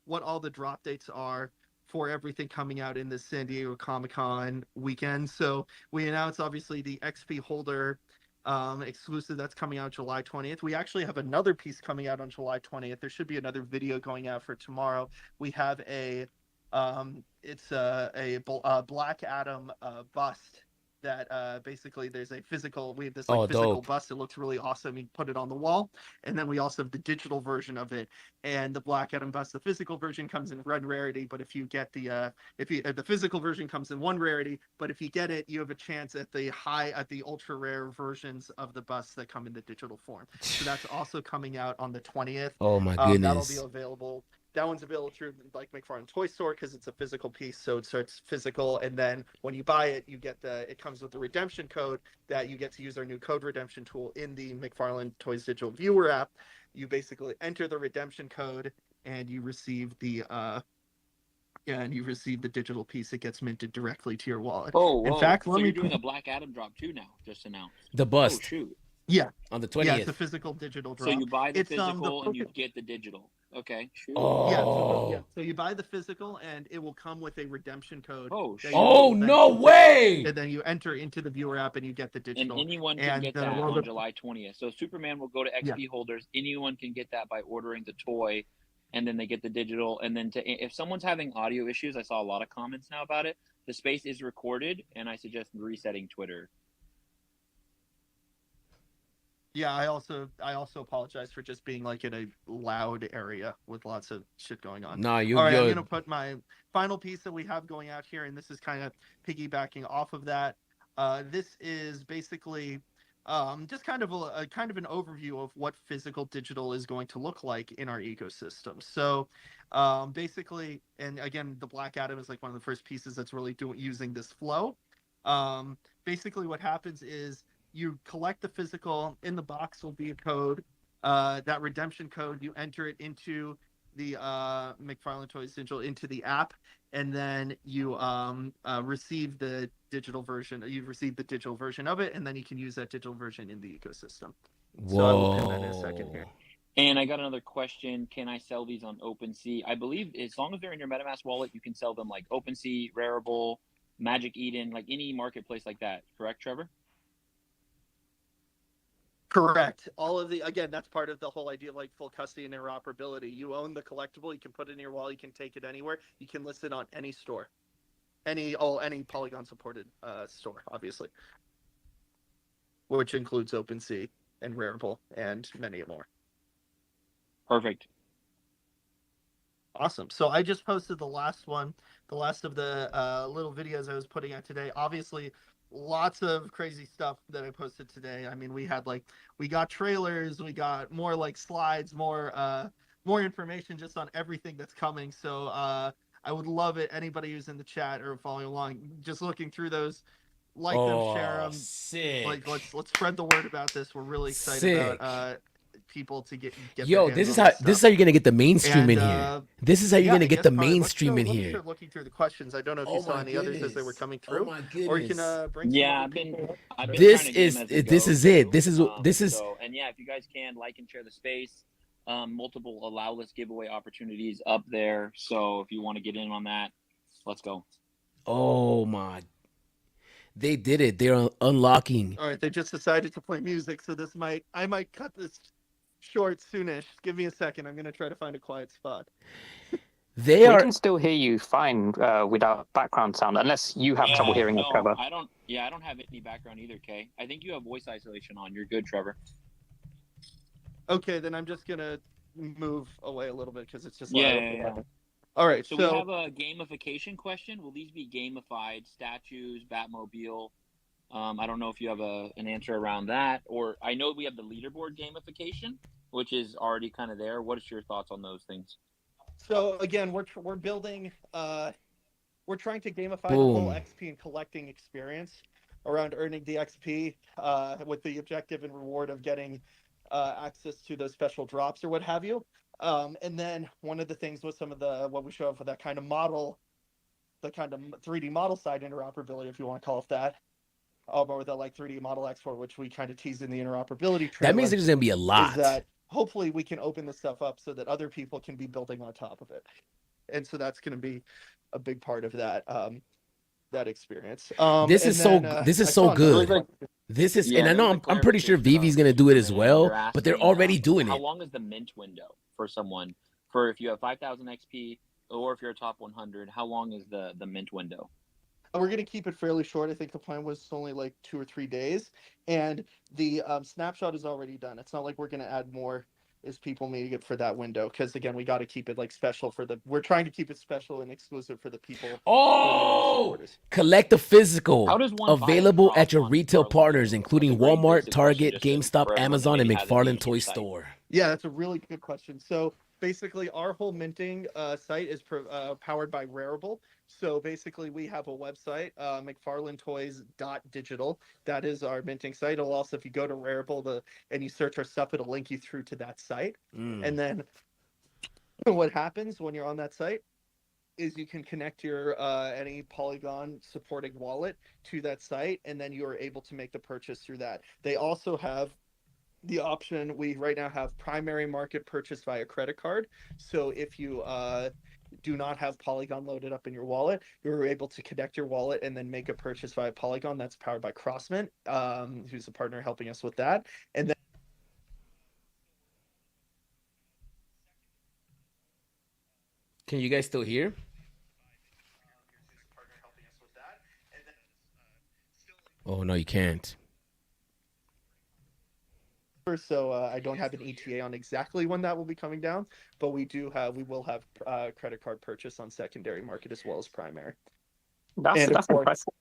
Speaker 6: what all the drop dates are for everything coming out in the San Diego Comic-Con weekend. So we announced obviously the XP holder exclusive that's coming out July 20th. We actually have another piece coming out on July 20th. There should be another video going out for tomorrow. We have it's a Black Adam bust that basically there's a physical, we have this like physical
Speaker 3: dope.
Speaker 6: bust. It looks really awesome. You put it on the wall, and then we also have the digital version of it. And the Black Adam bust, the physical version comes in red rarity, but if you get the physical version comes in one rarity, but if you get it, you have a chance at the ultra rare versions of the busts that come in the digital form. So that's also coming out on the 20th.
Speaker 3: Oh my goodness.
Speaker 6: That'll be available. That one's available through like McFarlane Toy Store because it's a physical piece, so it starts physical. And then when you buy it, you get it comes with the redemption code that you get to use our new code redemption tool in the McFarlane Toys Digital Viewer app. You basically enter the redemption code and you receive the digital piece. It gets minted directly to your wallet.
Speaker 7: Oh,
Speaker 6: in fact,
Speaker 7: so you're doing a Black Adam drop too now, just announced.
Speaker 3: The bust.
Speaker 7: Oh shoot.
Speaker 6: Yeah.
Speaker 3: On the 20th.
Speaker 6: Yeah, it's a physical digital drop.
Speaker 7: So you buy the physical and you get the digital. Okay. Shoot.
Speaker 3: Oh.
Speaker 6: So you buy the physical and it will come with a redemption code.
Speaker 3: Oh, no way!
Speaker 6: And then you enter into the viewer app and you get the digital.
Speaker 7: And anyone can get that on July 20th. So Superman will go to XP holders. Anyone can get that by ordering the toy, and then they get the digital. And then if someone's having audio issues, I saw a lot of comments now about it. The space is recorded, and I suggest resetting Twitter.
Speaker 6: Yeah, I also apologize for just being like in a loud area with lots of shit going on.
Speaker 3: Nah, you're
Speaker 6: all right,
Speaker 3: good.
Speaker 6: I'm gonna put my final piece that we have going out here, and this is kind of piggybacking off of that. This is basically just kind of an overview of what physical digital is going to look like in our ecosystem. So basically, and again, the Black Adam is like one of the first pieces that's really using this flow. Basically what happens is you collect the physical. In the box will be a code. That redemption code, you enter it into the McFarlane Toys Digital, into the app, and then you receive the digital version. You receive the digital version of it, and then you can use that digital version in the ecosystem.
Speaker 3: Whoa.
Speaker 6: So I will pin that in a second here.
Speaker 7: And I got another question. Can I sell these on OpenSea? I believe as long as they're in your MetaMask wallet, you can sell them like OpenSea, Rarible, Magic Eden, like any marketplace like that. Correct, Trevor?
Speaker 6: Correct. All of the, again, that's part of the whole idea of like full custody and interoperability. You own the collectible, you can put it in your wallet, you can take it anywhere, you can list it on any store, any Polygon supported store, obviously, which includes OpenSea and Rarible and many more.
Speaker 7: Perfect.
Speaker 6: Awesome. So I just posted the last one, the last of the little videos I was putting out today. Obviously, lots of crazy stuff that I posted today. I mean, we got trailers, we got more like slides, more information just on everything that's coming. So I would love it. Anybody who's in the chat or following along, just looking through those, like them, share them.
Speaker 3: Sick.
Speaker 6: Like let's spread the word about this. We're really excited about people to get
Speaker 3: Yo,
Speaker 6: their
Speaker 3: this
Speaker 6: hands
Speaker 3: is
Speaker 6: on
Speaker 3: how
Speaker 6: stuff.
Speaker 3: you're gonna get the mainstream in
Speaker 6: And,
Speaker 3: here. This is how you're gonna
Speaker 6: I
Speaker 3: get
Speaker 6: guess
Speaker 3: the
Speaker 6: probably.
Speaker 3: mainstream in
Speaker 6: Let me
Speaker 3: here.
Speaker 6: start looking through the questions. I don't know if you saw any others as they were coming through.
Speaker 3: Oh my goodness.
Speaker 6: Or you can bring some
Speaker 7: Yeah,
Speaker 6: other
Speaker 7: I've been
Speaker 6: people.
Speaker 3: This
Speaker 7: trying to get
Speaker 3: is-
Speaker 7: them as they
Speaker 3: this
Speaker 7: go,
Speaker 3: is it.
Speaker 7: too.
Speaker 3: This is
Speaker 7: So, and yeah, if you guys can like and share the space, multiple allow list giveaway opportunities up there. So if you want to get in on that, let's go.
Speaker 3: oh my. They did it. They're unlocking.
Speaker 6: All right, they just decided to play music, so I might cut this short soonish. Give me a second. I'm gonna try to find a quiet spot.
Speaker 3: They
Speaker 5: We
Speaker 3: are
Speaker 5: can still hear you fine without background sound, unless you have trouble hearing us, Trevor.
Speaker 7: I don't. Yeah, I don't have any background either, Kay. I think you have voice isolation on. You're good, Trevor.
Speaker 6: Okay, then I'm just gonna move away a little bit because it's just
Speaker 7: Yeah.
Speaker 6: All right,
Speaker 7: So we have a gamification question. Will these be gamified statues, Batmobile? I don't know if you have an answer around that, or I know we have the leaderboard gamification, which is already kind of there. What is your thoughts on those things?
Speaker 6: So again, we're building. We're trying to gamify the
Speaker 3: Boom.
Speaker 6: whole XP and collecting experience around earning the XP with the objective and reward of getting access to those special drops or what have you. And then one of the things was some of what we show for that kind of model, the kind of 3D model side interoperability, if you want to call it that, or the like 3D model export, which we kind of teased in the interoperability trailer.
Speaker 3: that means there's gonna be a lot.
Speaker 6: Is that hopefully we can open this stuff up so that other people can be building on top of it, and so that's going to be a big part of that that experience.
Speaker 3: This is so good. This is, and I know I'm pretty sure Vivi's gonna do it as well, but they're already doing
Speaker 7: How
Speaker 3: it.
Speaker 7: long is the mint window for someone? For if you have 5,000 XP, or if you're a top 100, how long is the mint window?
Speaker 6: We're going to keep it fairly short. I think the plan was only like 2 or 3 days, and the snapshot is already done. It's not like we're going to add more as people need it for that window, because again, we got to keep it like special we're trying to keep it special and exclusive for the people.
Speaker 3: Oh, collect the physical.
Speaker 7: How does one
Speaker 3: Available
Speaker 7: buy a
Speaker 3: at your
Speaker 7: drop on
Speaker 3: retail
Speaker 7: McFarlane?
Speaker 3: partners,
Speaker 7: That's
Speaker 3: including
Speaker 7: a great
Speaker 3: Walmart,
Speaker 7: basic
Speaker 3: Target,
Speaker 7: question, just
Speaker 3: GameStop,
Speaker 7: for everyone
Speaker 3: Amazon,
Speaker 7: that
Speaker 3: and
Speaker 7: maybe hasn't
Speaker 3: McFarlane
Speaker 7: seen
Speaker 3: Toy
Speaker 7: your site.
Speaker 3: Store.
Speaker 6: Yeah, that's a really good question. So basically, our whole minting site is powered by Rarible. So basically, we have a website, McFarlaneToys.digital. That is our minting site. It'll also, if you go to Rarible and you search our stuff, it'll link you through to that site. And then what happens when you're on that site is you can connect your any Polygon supporting wallet to that site, and then you are able to make the purchase through that. They also have the option, we right now have primary market purchase via credit card. So if you do not have Polygon loaded up in your wallet, you're able to connect your wallet and then make a purchase via Polygon. That's powered by Crossmint, who's a partner helping us with that. And then
Speaker 3: Can you guys still hear? Oh no, you can't.
Speaker 6: so I don't have an ETA on exactly when that will be coming down, but we will have credit card purchase on secondary market as well as primary.
Speaker 5: That's impressive.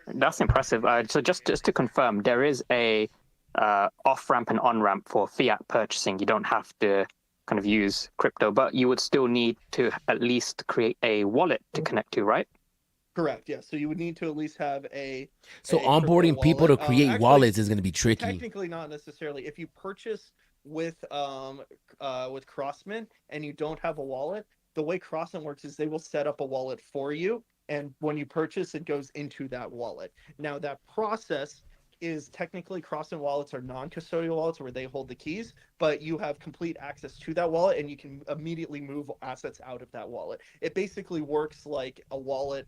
Speaker 5: That's impressive. So just to confirm, there is a off ramp and on ramp for fiat purchasing. You don't have to kind of use crypto, but you would still need to at least create a wallet to connect to, right?
Speaker 6: Correct. Yeah. So you would need to at least have
Speaker 3: So
Speaker 6: a crypto
Speaker 3: onboarding people to
Speaker 6: wallet.
Speaker 3: create
Speaker 6: Actually,
Speaker 3: wallets is going to be tricky.
Speaker 6: technically not necessarily. If you purchase with Crossman and you don't have a wallet, the way Crossman works is they will set up a wallet for you, and when you purchase, it goes into that wallet. Now that process is technically Crossman wallets are non-custodial wallets where they hold the keys, but you have complete access to that wallet and you can immediately move assets out of that wallet. It basically works like a wallet.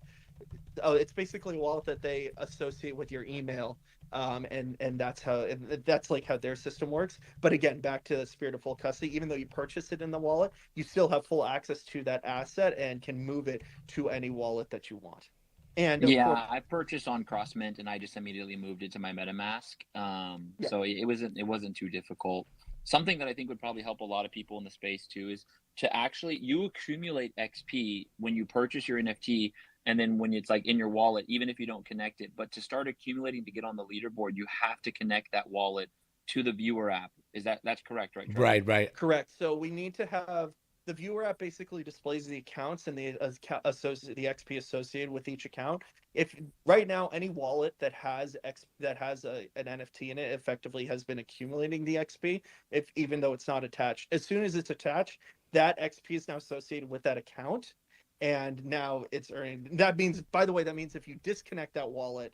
Speaker 6: It's basically a wallet that they associate with your email, and that's like how their system works. But again, back to the spirit of full custody, even though you purchase it in the wallet, you still have full access to that asset and can move it to any wallet that you want. And of course,
Speaker 7: Yeah, I purchased on CrossMint and I just immediately moved it to my MetaMask.
Speaker 6: Yeah.
Speaker 7: So it wasn't too difficult. Something that I think would probably help a lot of people in the space too is to actually you accumulate XP when you purchase your NFT, and then when it's like in your wallet, even if you don't connect it, but to start accumulating to get on the leaderboard, you have to connect that wallet to the viewer app. That's correct, right, Charlie?
Speaker 3: Right.
Speaker 6: correct. So we need to have the viewer app basically displays the accounts and the the XP associated with each account. If right now any wallet that has an NFT in it effectively has been accumulating the XP, if even though it's not attached, as soon as it's attached, that XP is now associated with that account, and now it's earning. That means, by the way, that means if you disconnect that wallet,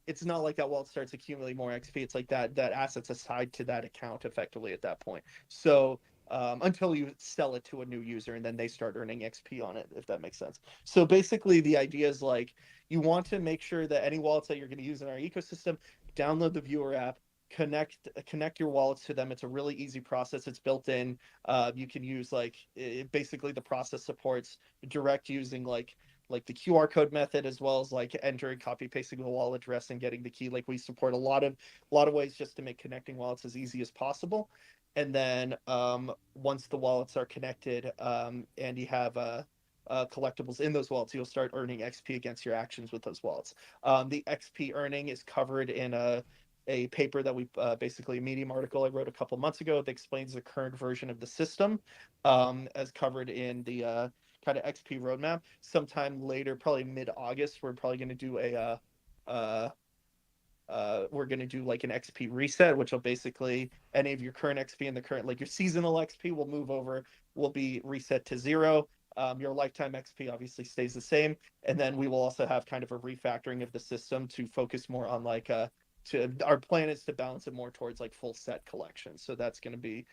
Speaker 6: it's not like that wallet starts accumulating more XP. It's like that asset's assigned to that account effectively at that point. So until you sell it to a new user and then they start earning XP on it, if that makes sense. So basically the idea is like you want to make sure that any wallets that you're going to use in our ecosystem, download the viewer app, connect your wallets to them. It's a really easy process. It's built in. You can use basically the process supports direct using like the QR code method, as well as like entering, copy pasting the wallet address and getting the key. Like we support a lot of ways just to make connecting wallets as easy as possible. And then once the wallets are connected, and you have collectibles in those wallets, you'll start earning XP against your actions with those wallets. The XP earning is covered in a paper that we basically a Medium article I wrote a couple months ago that explains the current version of the system, as covered in the kind of XP roadmap. Sometime later, probably mid-August, we're probably going to do we're going to do like an XP reset, which will basically any of your current XP and the current like your seasonal XP will be reset to 0. Your lifetime XP obviously stays the same, and then we will also have kind of a refactoring of the system to focus more on our plan is to balance it more towards like full set collections. So that's going to be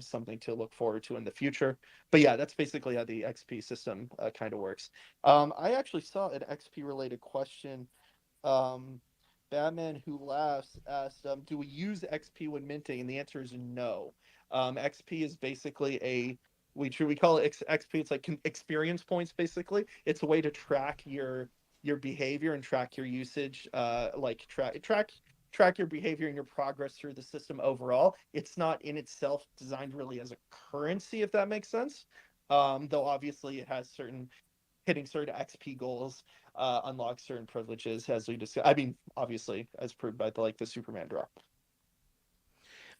Speaker 6: something to look forward to in the future. But yeah, that's basically how the XP system kind of works. I actually saw an XP related question. Batman Who Laughs asked, do we use XP when minting? And the answer is no. XP is basically we call it XP. It's like experience points. Basically, it's a way to track your behavior and track your usage. Track your behavior and your progress through the system overall. It's not in itself designed really as a currency, if that makes sense. Though obviously it has hitting certain XP goals unlocks certain privileges, as we discussed. I mean, obviously, as proved by the Superman drop.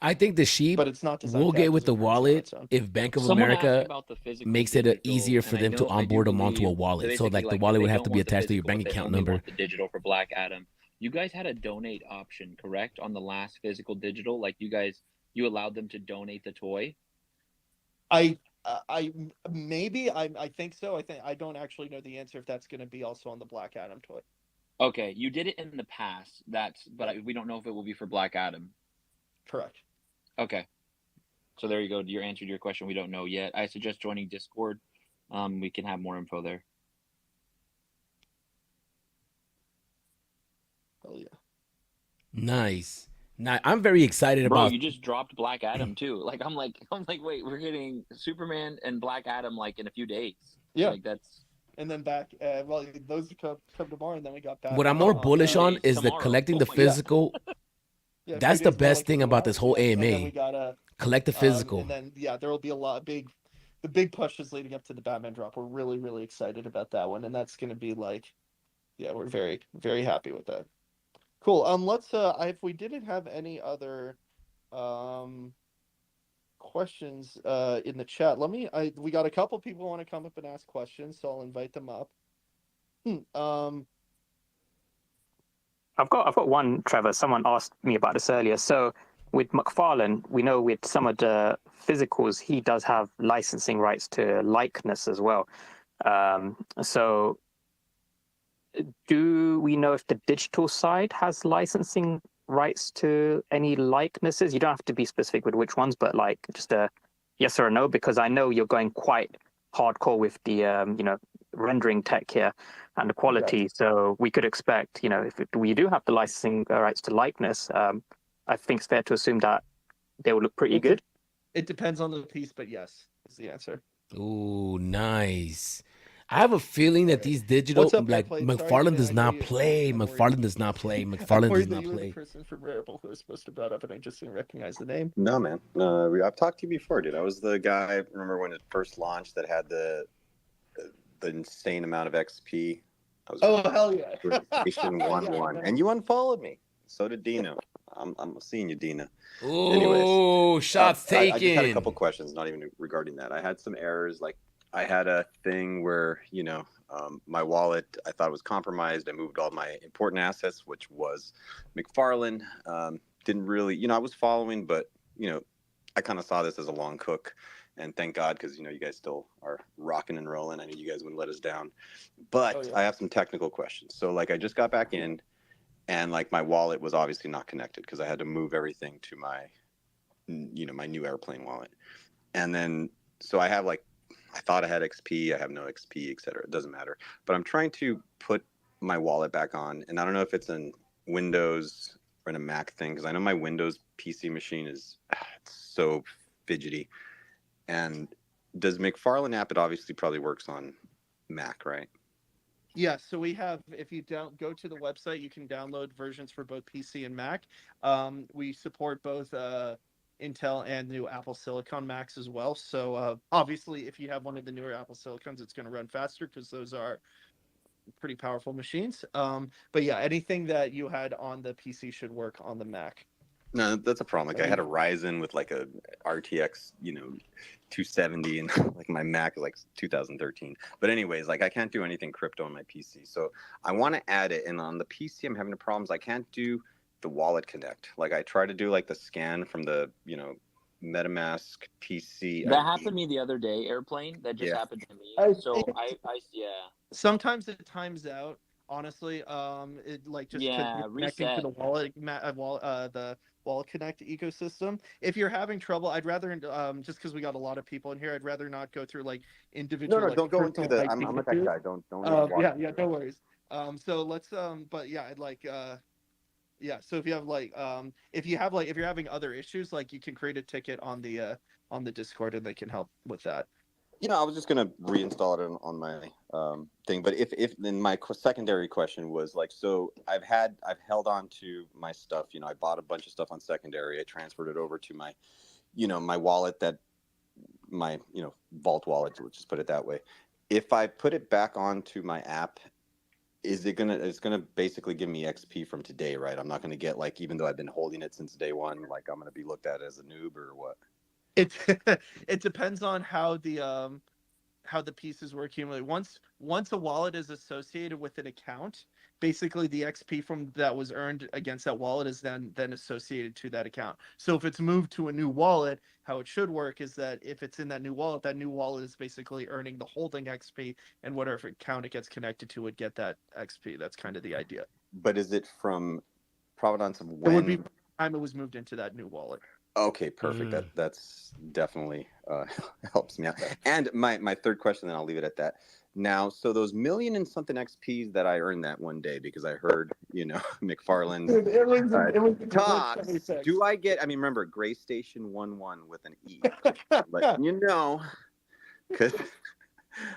Speaker 3: I think the sheep
Speaker 6: But it's not designed
Speaker 3: will
Speaker 6: to
Speaker 3: get
Speaker 6: act
Speaker 3: with
Speaker 6: as a
Speaker 3: the
Speaker 6: currency on
Speaker 3: wallet
Speaker 6: its own.
Speaker 3: if Bank of
Speaker 7: Someone asked
Speaker 3: America
Speaker 7: about the physical
Speaker 3: makes it
Speaker 7: digital,
Speaker 3: easier for
Speaker 7: and I
Speaker 3: them to
Speaker 7: know I do
Speaker 3: onboard them onto a
Speaker 7: believe
Speaker 3: wallet. So
Speaker 7: basically,
Speaker 3: like the
Speaker 7: like,
Speaker 3: wallet
Speaker 7: they
Speaker 3: would have
Speaker 7: don't
Speaker 3: to be
Speaker 7: want the
Speaker 3: attached to your
Speaker 7: physical,
Speaker 3: bank
Speaker 7: but they
Speaker 3: account
Speaker 7: only
Speaker 3: number.
Speaker 7: want the digital for Black Adam. You guys had a donate option, correct? On the last physical digital, like you allowed them to donate the toy.
Speaker 6: I maybe I think so. I don't actually know the answer if that's going to be also on the Black Adam toy.
Speaker 7: Okay, you did it in the past. We don't know if it will be for Black Adam.
Speaker 6: Correct.
Speaker 7: Okay, so there you go. Your answer to your question, we don't know yet. I suggest joining Discord. We can have more info there.
Speaker 6: Oh yeah.
Speaker 3: Nice. Now I'm very excited
Speaker 7: Bro,
Speaker 3: about.
Speaker 7: you just dropped Black Adam too. I'm like, wait, we're getting Superman and Black Adam like in a few days.
Speaker 6: Yeah.
Speaker 7: Like that's.
Speaker 6: And then back, those come tomorrow, and then we got Batman.
Speaker 3: What I'm more bullish on is the
Speaker 7: tomorrow.
Speaker 3: collecting
Speaker 7: Oh
Speaker 3: the
Speaker 7: my God.
Speaker 3: physical.
Speaker 6: Yeah,
Speaker 3: That's the best thing about this whole
Speaker 6: And then
Speaker 3: AMA.
Speaker 6: we got
Speaker 3: Collect the physical.
Speaker 6: and then there will be the big pushes leading up to the Batman drop. We're really, really excited about that one, and that's going to be we're very, very happy with that. Cool. Let's if we didn't have any other questions in the chat, we got a couple people want to come up and ask questions, so I'll invite them up. Um,
Speaker 5: I've got one, Trevor. Someone asked me about this earlier. So with McFarlane, we know with some of the physicals, he does have licensing rights to likeness as well. So do we know if the digital side has licensing rights to any likenesses? You don't have to be specific with which ones, but like just a yes or a no, because I know you're going quite hardcore with the rendering tech here and the quality. So we could expect, if we do have the licensing rights to likeness, I think it's fair to assume that they will look pretty good.
Speaker 6: It depends on the piece, but yes is the answer.
Speaker 3: Ooh, nice. I have a feeling that these digital,
Speaker 6: What's up,
Speaker 3: like
Speaker 6: Airplane? Sorry,
Speaker 3: McFarlane
Speaker 6: man,
Speaker 3: does
Speaker 6: I know
Speaker 3: not
Speaker 6: you-
Speaker 3: play.
Speaker 6: I'm worried.
Speaker 3: McFarlane does not play.
Speaker 6: I'm
Speaker 3: McFarlane
Speaker 6: worried
Speaker 3: does
Speaker 6: that
Speaker 3: not
Speaker 6: you were the
Speaker 3: play.
Speaker 6: person from Rarible who was supposed to brought up, and I just didn't recognize the name.
Speaker 8: No, man. No, I've talked to you before, dude. I was the guy. Remember when it first launched that had the insane amount of XP? I was
Speaker 6: Oh, hell yeah.
Speaker 8: Station
Speaker 6: Yeah,
Speaker 8: 1-1,
Speaker 6: no.
Speaker 8: and you unfollowed me. So did Dino. I'm seeing you, Dina.
Speaker 3: Ooh, shots
Speaker 8: I
Speaker 3: taken.
Speaker 8: just had a couple questions, not even regarding that. I had some errors. Like I had a thing where my wallet, I thought it was compromised. I moved all my important assets, which was McFarlane. Didn't really, I was following, but I kind of saw this as a long cook. And thank God, because you guys still are rocking and rolling. I knew you guys wouldn't let us down. But
Speaker 6: Oh, yeah.
Speaker 8: I have some technical questions. So like I just got back in, and like my wallet was obviously not connected because I had to move everything to my my new airplane wallet. And then so I have like, I thought I had XP, I have no XP, etc. It doesn't matter. But I'm trying to put my wallet back on, and I don't know if it's in Windows or in a Mac thing, because I know my Windows PC machine is it's so fidgety. And does McFarlane app, it obviously probably works on Mac, right?
Speaker 6: Yeah, so we have, if you don't go to the website, you can download versions for both PC and Mac. We support both Intel and new Apple Silicon Macs as well. So obviously, if you have one of the newer Apple Silicons, it's going to run faster because those are pretty powerful machines. But yeah, anything that you had on the PC should work on the Mac.
Speaker 8: No, that's a problem. Like I had a Ryzen with like a RTX, 270, and like my Mac is like 2013. But anyways, like I can't do anything crypto on my PC. So I want to add it. And on the PC, I'm having problems. I can't do the wallet connect. Like I try to do like the scan from the, MetaMask PC.
Speaker 7: That happened to me the other day, Airplane. That just happened to me.
Speaker 6: Sometimes it times out. Honestly, it like just connecting to the wallet, the Wallet Connect ecosystem. If you're having trouble, I'd rather just because we got a lot of people in here, I'd rather not go through like individual.
Speaker 8: No,
Speaker 6: like,
Speaker 8: don't go into the. I'm a tech guy. Don't.
Speaker 6: Yeah, no worries. So let's but yeah, I'd like yeah. So if you have like if you're having other issues, like you can create a ticket on the Discord and they can help with that.
Speaker 8: I was just gonna reinstall it on my thing, but if then my secondary question was like, so I've held on to my stuff. I bought a bunch of stuff on secondary. I transferred it over to my, my wallet my Vault wallet. Let's just put it that way. If I put it back onto my app, it's gonna basically give me XP from today, right? I'm not gonna get like, even though I've been holding it since day one, like I'm gonna be looked at as a noob or what?
Speaker 6: It depends on how the pieces work accumulate. Once a wallet is associated with an account, basically the XP from that was earned against that wallet is then associated to that account. So if it's moved to a new wallet, how it should work is that if it's in that new wallet is basically earning the holding XP, and whatever account it gets connected to would get that XP. That's kind of the idea.
Speaker 8: But is it from provenance of when?
Speaker 6: It would be time it was moved into that new wallet.
Speaker 8: Okay, perfect. That's definitely helps me out. And my third question, then I'll leave it at that. Now, so those million and something XPs that I earned that one day because I heard, McFarlane talks. Do I get? I mean, remember Gray Station 1-1 with an E. But because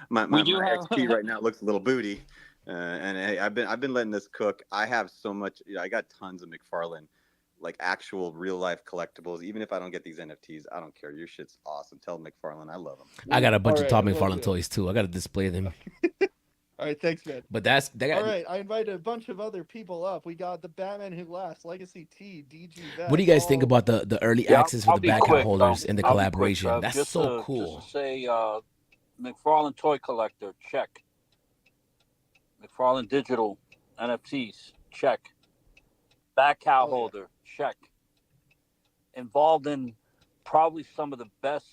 Speaker 8: my XP right now looks a little booty, and hey, I've been letting this cook. I have so much. I got tons of McFarlane. Like actual real life collectibles. Even if I don't get these NFTs, I don't care. Your shit's awesome. Tell McFarlane I love him.
Speaker 3: I got a bunch of Todd McFarlane toys too. I got to display them.
Speaker 6: All right, thanks, man.
Speaker 3: But all
Speaker 6: right. I invited a bunch of other people up. We got the Batman Who Laughs, Legacy T, DG. Vet,
Speaker 3: what do you guys think about the early access for the backup holders and the collaboration? That's
Speaker 9: just
Speaker 3: so cool.
Speaker 9: Just to say, McFarlane toy collector, check. McFarlane Digital NFTs, check. Back cow
Speaker 6: Oh, yeah.
Speaker 9: holder, check. Involved in probably some of the best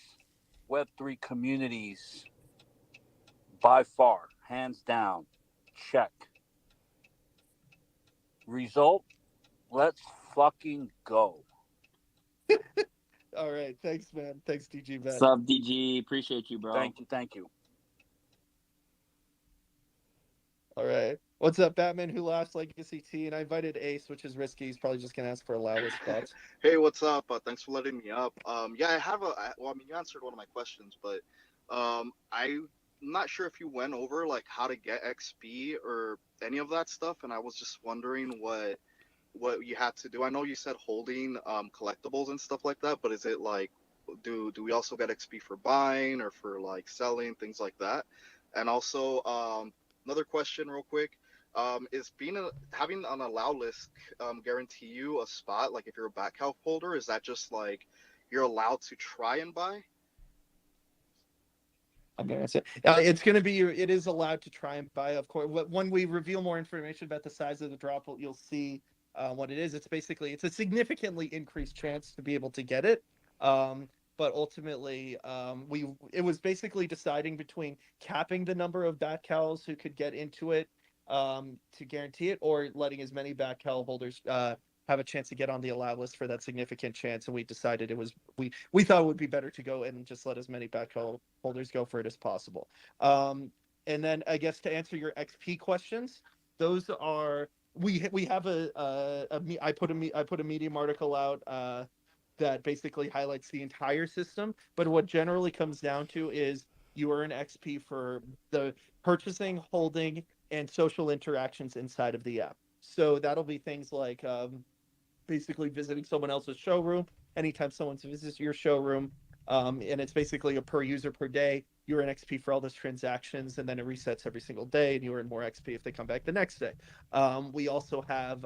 Speaker 9: Web3 communities by far, hands down, check. Result, let's fucking go.
Speaker 6: All right. Thanks, man. Thanks, DG
Speaker 7: What's
Speaker 6: Bet.
Speaker 7: up, DG? Appreciate you, bro.
Speaker 9: Thank you, thank you.
Speaker 6: All right. What's up, Batman Who Laughs Legacy T? And I invited Ace, which is risky. He's probably just gonna ask for allowless spots.
Speaker 10: Hey, what's up? Thanks for letting me up. Yeah, I have well, I mean, you answered one of my questions, but I'm not sure if you went over like how to get XP or any of that stuff, and I was just wondering what you had to do. I know you said holding collectibles and stuff like that, but is it like do we also get XP for buying or for like selling things like that? And also another question, real quick. Is having an allow list guarantee you a spot? Like if you're a back cow holder, is that just like you're allowed to try and buy?
Speaker 6: I'm gonna answer. It's gonna be. It is allowed to try and buy. Of course, when we reveal more information about the size of the drop, you'll see what it is. It's a significantly increased chance to be able to get it. But ultimately, it was basically deciding between capping the number of bat cows who could get into it to guarantee it, or letting as many bat cow holders have a chance to get on the allow list for that significant chance. And we decided we thought it would be better to go and just let as many bat cow holders go for it as possible. And then I guess to answer your XP questions, those are we have I put a Medium article out that basically highlights the entire system. But what generally comes down to is you earn XP for the purchasing, holding, and social interactions inside of the app. So that'll be things like basically visiting someone else's showroom. Anytime someone visits your showroom, and it's basically a per user per day, you earn XP for all those transactions, and then it resets every single day, and you earn more XP if they come back the next day. We also have,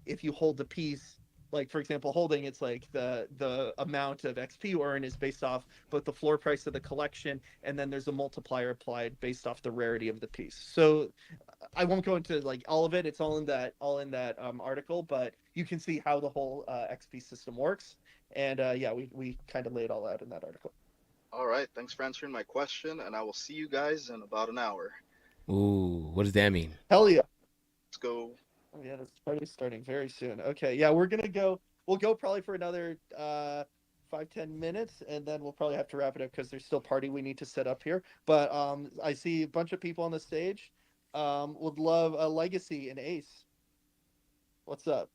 Speaker 6: if you hold the piece, like for example, holding, it's like the amount of XP you earn is based off both the floor price of the collection, and then there's a multiplier applied based off the rarity of the piece. So I won't go into like all of it. It's all in that article, but you can see how the whole XP system works. And yeah, we kind of lay it all out in that article.
Speaker 10: All right, thanks for answering my question, and I will see you guys in about an hour.
Speaker 3: Ooh, what does that mean?
Speaker 6: Hell yeah.
Speaker 10: Let's go.
Speaker 6: Oh yeah, this party's starting very soon. Okay, yeah, we'll go probably for another 5-10 minutes, and then we'll probably have to wrap it up because there's still party we need to set up here. But I see a bunch of people on the stage. Would love a Legacy and Ace. What's up?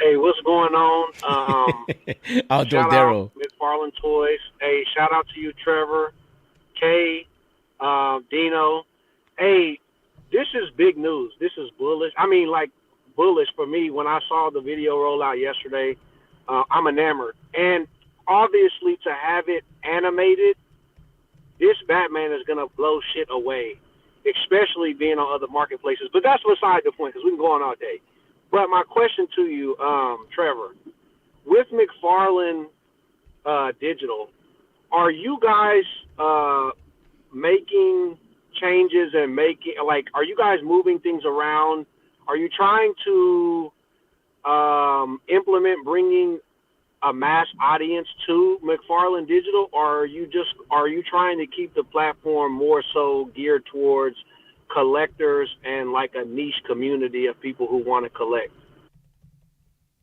Speaker 11: Hey, what's going on?
Speaker 3: Outdoor
Speaker 11: shout
Speaker 3: Daryl.
Speaker 11: out McFarlane Toys. Hey, shout out to you, Trevor, Kay, Dino. Hey, this is big news. This is bullish. I mean, like, bullish for me. When I saw the video roll out yesterday, I'm enamored. And obviously, to have it animated, this Batman is going to blow shit away, especially being on other marketplaces. But that's beside the point because we can go on all day. But my question to you, Trevor, with McFarlane Digital, are you guys making changes and are you guys moving things around? Are you trying to implement bringing a mass audience to McFarlane Digital, or are you trying to keep the platform more so geared towards collectors and like a niche community of people who want to collect?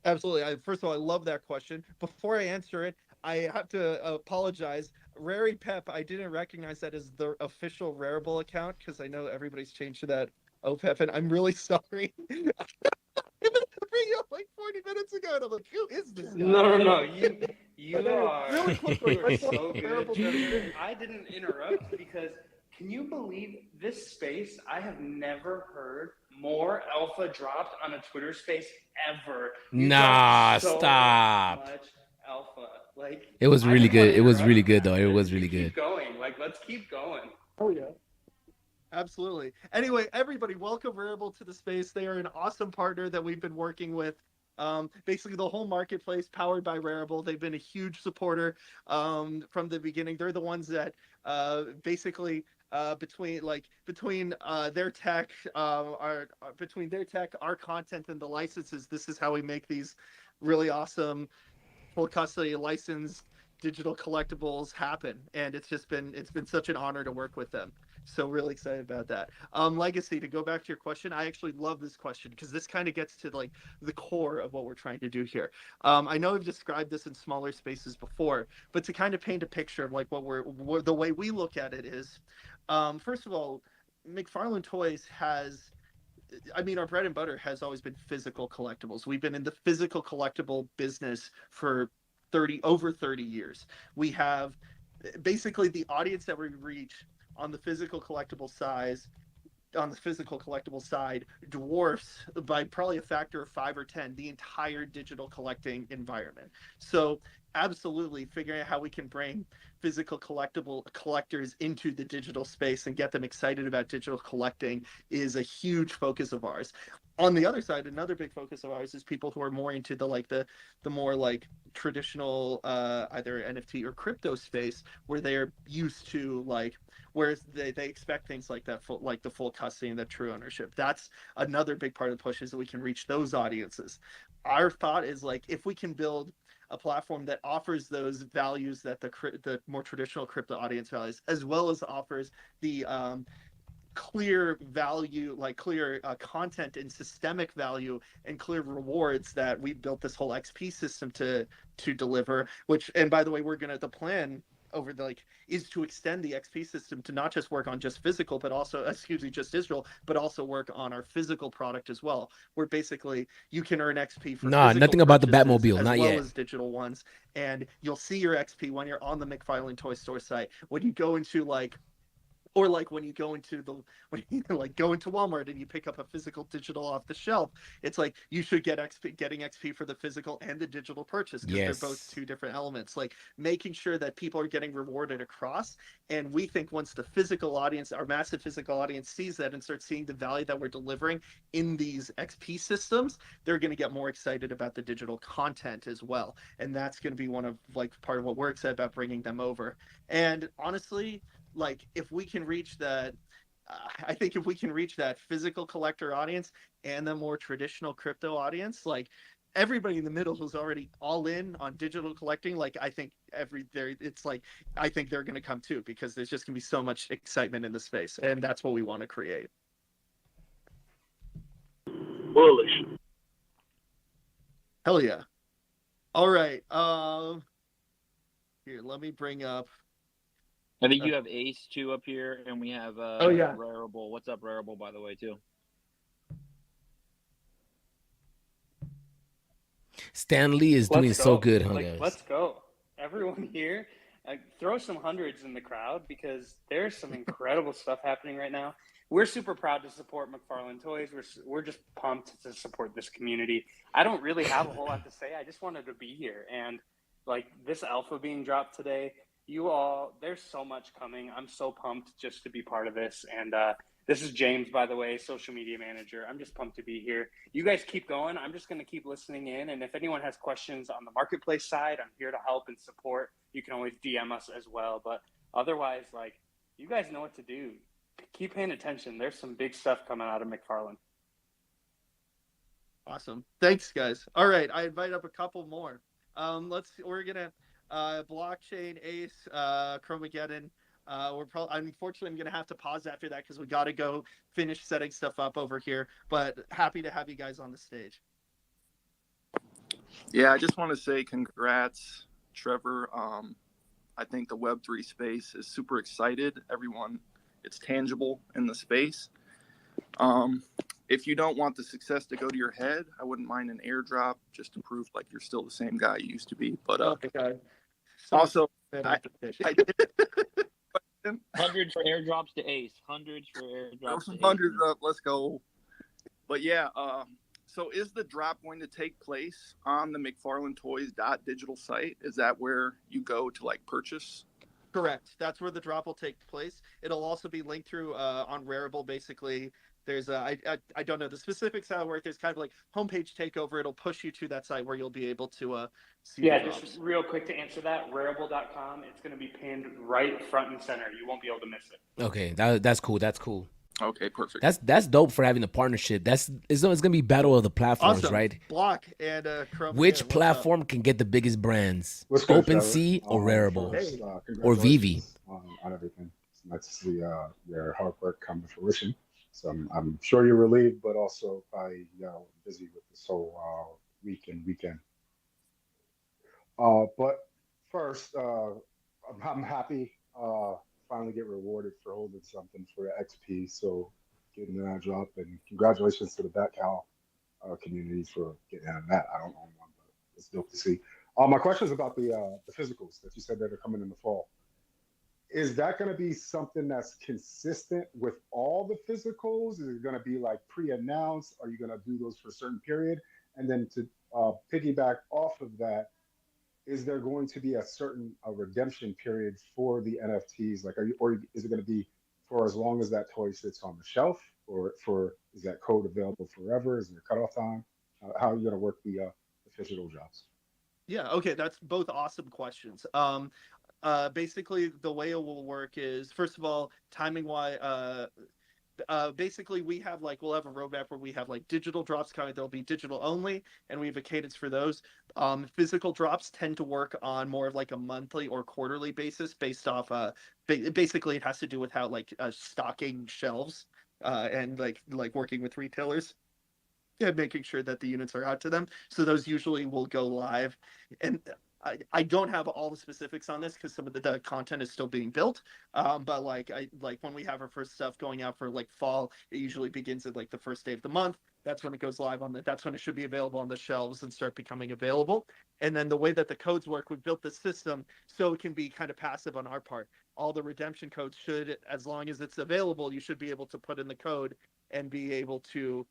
Speaker 6: Absolutely. First of all, I love that question. Before I answer it, I have to apologize. Rary Pep, I didn't recognize that as the official Rareable account because I know everybody's changed to that OPEP, and I'm really sorry. I meant to bring you up like 40 minutes ago, and I'm like, who is this guy?
Speaker 12: No. You are
Speaker 6: really quickly.
Speaker 12: you are so good, Trevor. I didn't interrupt because can you believe this space? I have never heard more alpha dropped on a Twitter space ever.
Speaker 3: Nah,
Speaker 12: so
Speaker 3: stop.
Speaker 12: Much alpha. Like
Speaker 3: it was really good. It was really good though. It was really good.
Speaker 12: Keep going. Like let's keep going.
Speaker 6: Oh yeah. Absolutely. Anyway, everybody, welcome Rareable to the space. They are an awesome partner that we've been working with Basically the whole marketplace powered by Rarible. They've been a huge supporter from the beginning. They're the ones that basically between their tech, our content, and the licenses. This is how we make these really awesome full custody licensed digital collectibles happen, and it's been such an honor to work with them. So really excited about that. Legacy, to go back to your question, I actually love this question because this kind of gets to like the core of what we're trying to do here. I know I've described this in smaller spaces before, but to kind of paint a picture of like the way we look at it is, first of all, McFarlane Toys has, I mean, our bread and butter has always been physical collectibles. We've been in the physical collectible business for over 30 years. We have basically the audience that we reach on the physical collectible side dwarfs by probably a factor of 5 or 10 the entire digital collecting environment. So absolutely figuring out how we can bring physical collectible collectors into the digital space and get them excited about digital collecting is a huge focus of ours. On the other side, another big focus of ours is people who are more into the more like traditional either NFT or crypto space, where they're used to where they expect things like that, like the full custody and the true ownership. That's another big part of the push, is that we can reach those audiences. Our thought is like, if we can build a platform that offers those values that the more traditional crypto audience values, as well as offers the clear value, like clear content and systemic value and clear rewards that we built this whole XP system to deliver. Which, and by the way, the plan over is to extend the XP system to not just work on just physical, but also, just digital, but also work on our physical product as well, where basically you can earn XP for
Speaker 3: nothing about the Batmobile,
Speaker 6: as
Speaker 3: not
Speaker 6: well
Speaker 3: yet.
Speaker 6: as digital ones, and you'll see your XP when you're on the McFarlane Toy Store site. When you go into when you go into go into Walmart and you pick up a physical digital off the shelf, it's like you should getting XP for the physical and the digital purchase, because they're both two different elements. Like making sure that people are getting rewarded across. And we think once the physical audience, our massive physical audience, sees that and starts seeing the value that we're delivering in these XP systems, they're going to get more excited about the digital content as well. And that's going to be one of part of what we're excited about bringing them over. And honestly, if we can reach that, I think if we can reach that physical collector audience and the more traditional crypto audience, everybody in the middle who's already all in on digital collecting, I think I think they're going to come too, because there's just going to be so much excitement in the space, and that's what we want to create.
Speaker 11: Bullish.
Speaker 6: Hell yeah. All right. Here, let me bring up.
Speaker 7: I think you have Ace too up here, and we have Rarible. What's up, Rarible, by the way, too?
Speaker 3: Stan Lee is doing so good, huh, guys?
Speaker 12: Let's go. Everyone here, throw some hundreds in the crowd, because there's some incredible stuff happening right now. We're super proud to support McFarlane Toys. We're just pumped to support this community. I don't really have a whole lot to say. I just wanted to be here. And this alpha being dropped today, there's so much coming. I'm so pumped just to be part of this. And this is James, by the way, social media manager. I'm just pumped to be here. You guys keep going. I'm just going to keep listening in. And if anyone has questions on the marketplace side, I'm here to help and support. You can always DM us as well. But otherwise, you guys know what to do. Keep paying attention. There's some big stuff coming out of McFarlane.
Speaker 6: Awesome. Thanks, guys. All right. I invite up a couple more. We're going to Blockchain, Ace, Chromageddon. Unfortunately, I'm going to have to pause after that because we got to go finish setting stuff up over here. But happy to have you guys on the stage.
Speaker 13: Yeah, I just want to say congrats, Trevor. I think the Web3 space is super excited. Everyone, it's tangible in the space. If you don't want the success to go to your head, I wouldn't mind an airdrop just to prove you're still the same guy you used to be. But also, I did.
Speaker 7: Hundreds for airdrops to Ace. Hundreds for airdrops to Ace.
Speaker 13: Hundreds up. Let's go. But yeah, so is the drop going to take place on the McFarlaneToys.digital site? Is that where you go to purchase?
Speaker 6: Correct. That's where the drop will take place. It'll also be linked through on Rarible, basically There's I don't know the specifics how it works. There's kind of like homepage takeover. It'll push you to that site where you'll be able to see the
Speaker 12: Yeah,
Speaker 6: drops.
Speaker 12: just real quick to answer that, Rarible.com, it's going to be pinned right front and center. You won't be able to miss it.
Speaker 3: Okay, that's cool. That's cool.
Speaker 13: Okay, perfect.
Speaker 3: That's dope for having a partnership. It's gonna be battle of the platforms,
Speaker 6: Awesome.
Speaker 3: right?
Speaker 6: Block and Chrome.
Speaker 3: Which
Speaker 6: again, what's up?
Speaker 3: platform can get the biggest brands?
Speaker 14: What's good,
Speaker 3: OpenSea or Rarible?
Speaker 14: First,
Speaker 3: Or Vivi?
Speaker 14: congratulations on everything. It's nice to see your hard work come to fruition. So I'm sure you're relieved, but also probably busy with this whole week and weekend. But first, I'm happy finally get rewarded for holding something for the XP. So getting that drop, and congratulations to the Batcal community for getting out of that. I don't own one, but it's dope to see. My question is about the physicals that you said that are coming in the fall. Is that going to be something that's consistent with all the physicals? Is it going to be like pre-announced? Are you going to do those for a certain period? And then to piggyback off of that, is there going to be a certain redemption period for the NFTs? Like, or is it going to be for as long as that toy sits on the shelf, or is that code available forever? Is there a cutoff time? How are you going to work the digital drops?
Speaker 6: Yeah, okay, that's both awesome questions. Basically, the way it will work is, first of all, timing wise, basically we'll have a roadmap where we have like digital drops coming. There'll be digital only, and we have a cadence for those. Physical drops tend to work on more of like a monthly or quarterly basis based off basically it has to do with how stocking shelves and like working with retailers and making sure that the units are out to them. So those usually will go live. And I don't have all the specifics on this because some of the content is still being built. But when we have our first stuff going out for like fall, it usually begins at like the first day of the month. That's when it goes live that's when it should be available on the shelves and start becoming available. And then the way that the codes work, we've built the system so it can be kind of passive on our part. All the redemption codes should, as long as it's available, you should be able to put in the code and be able to,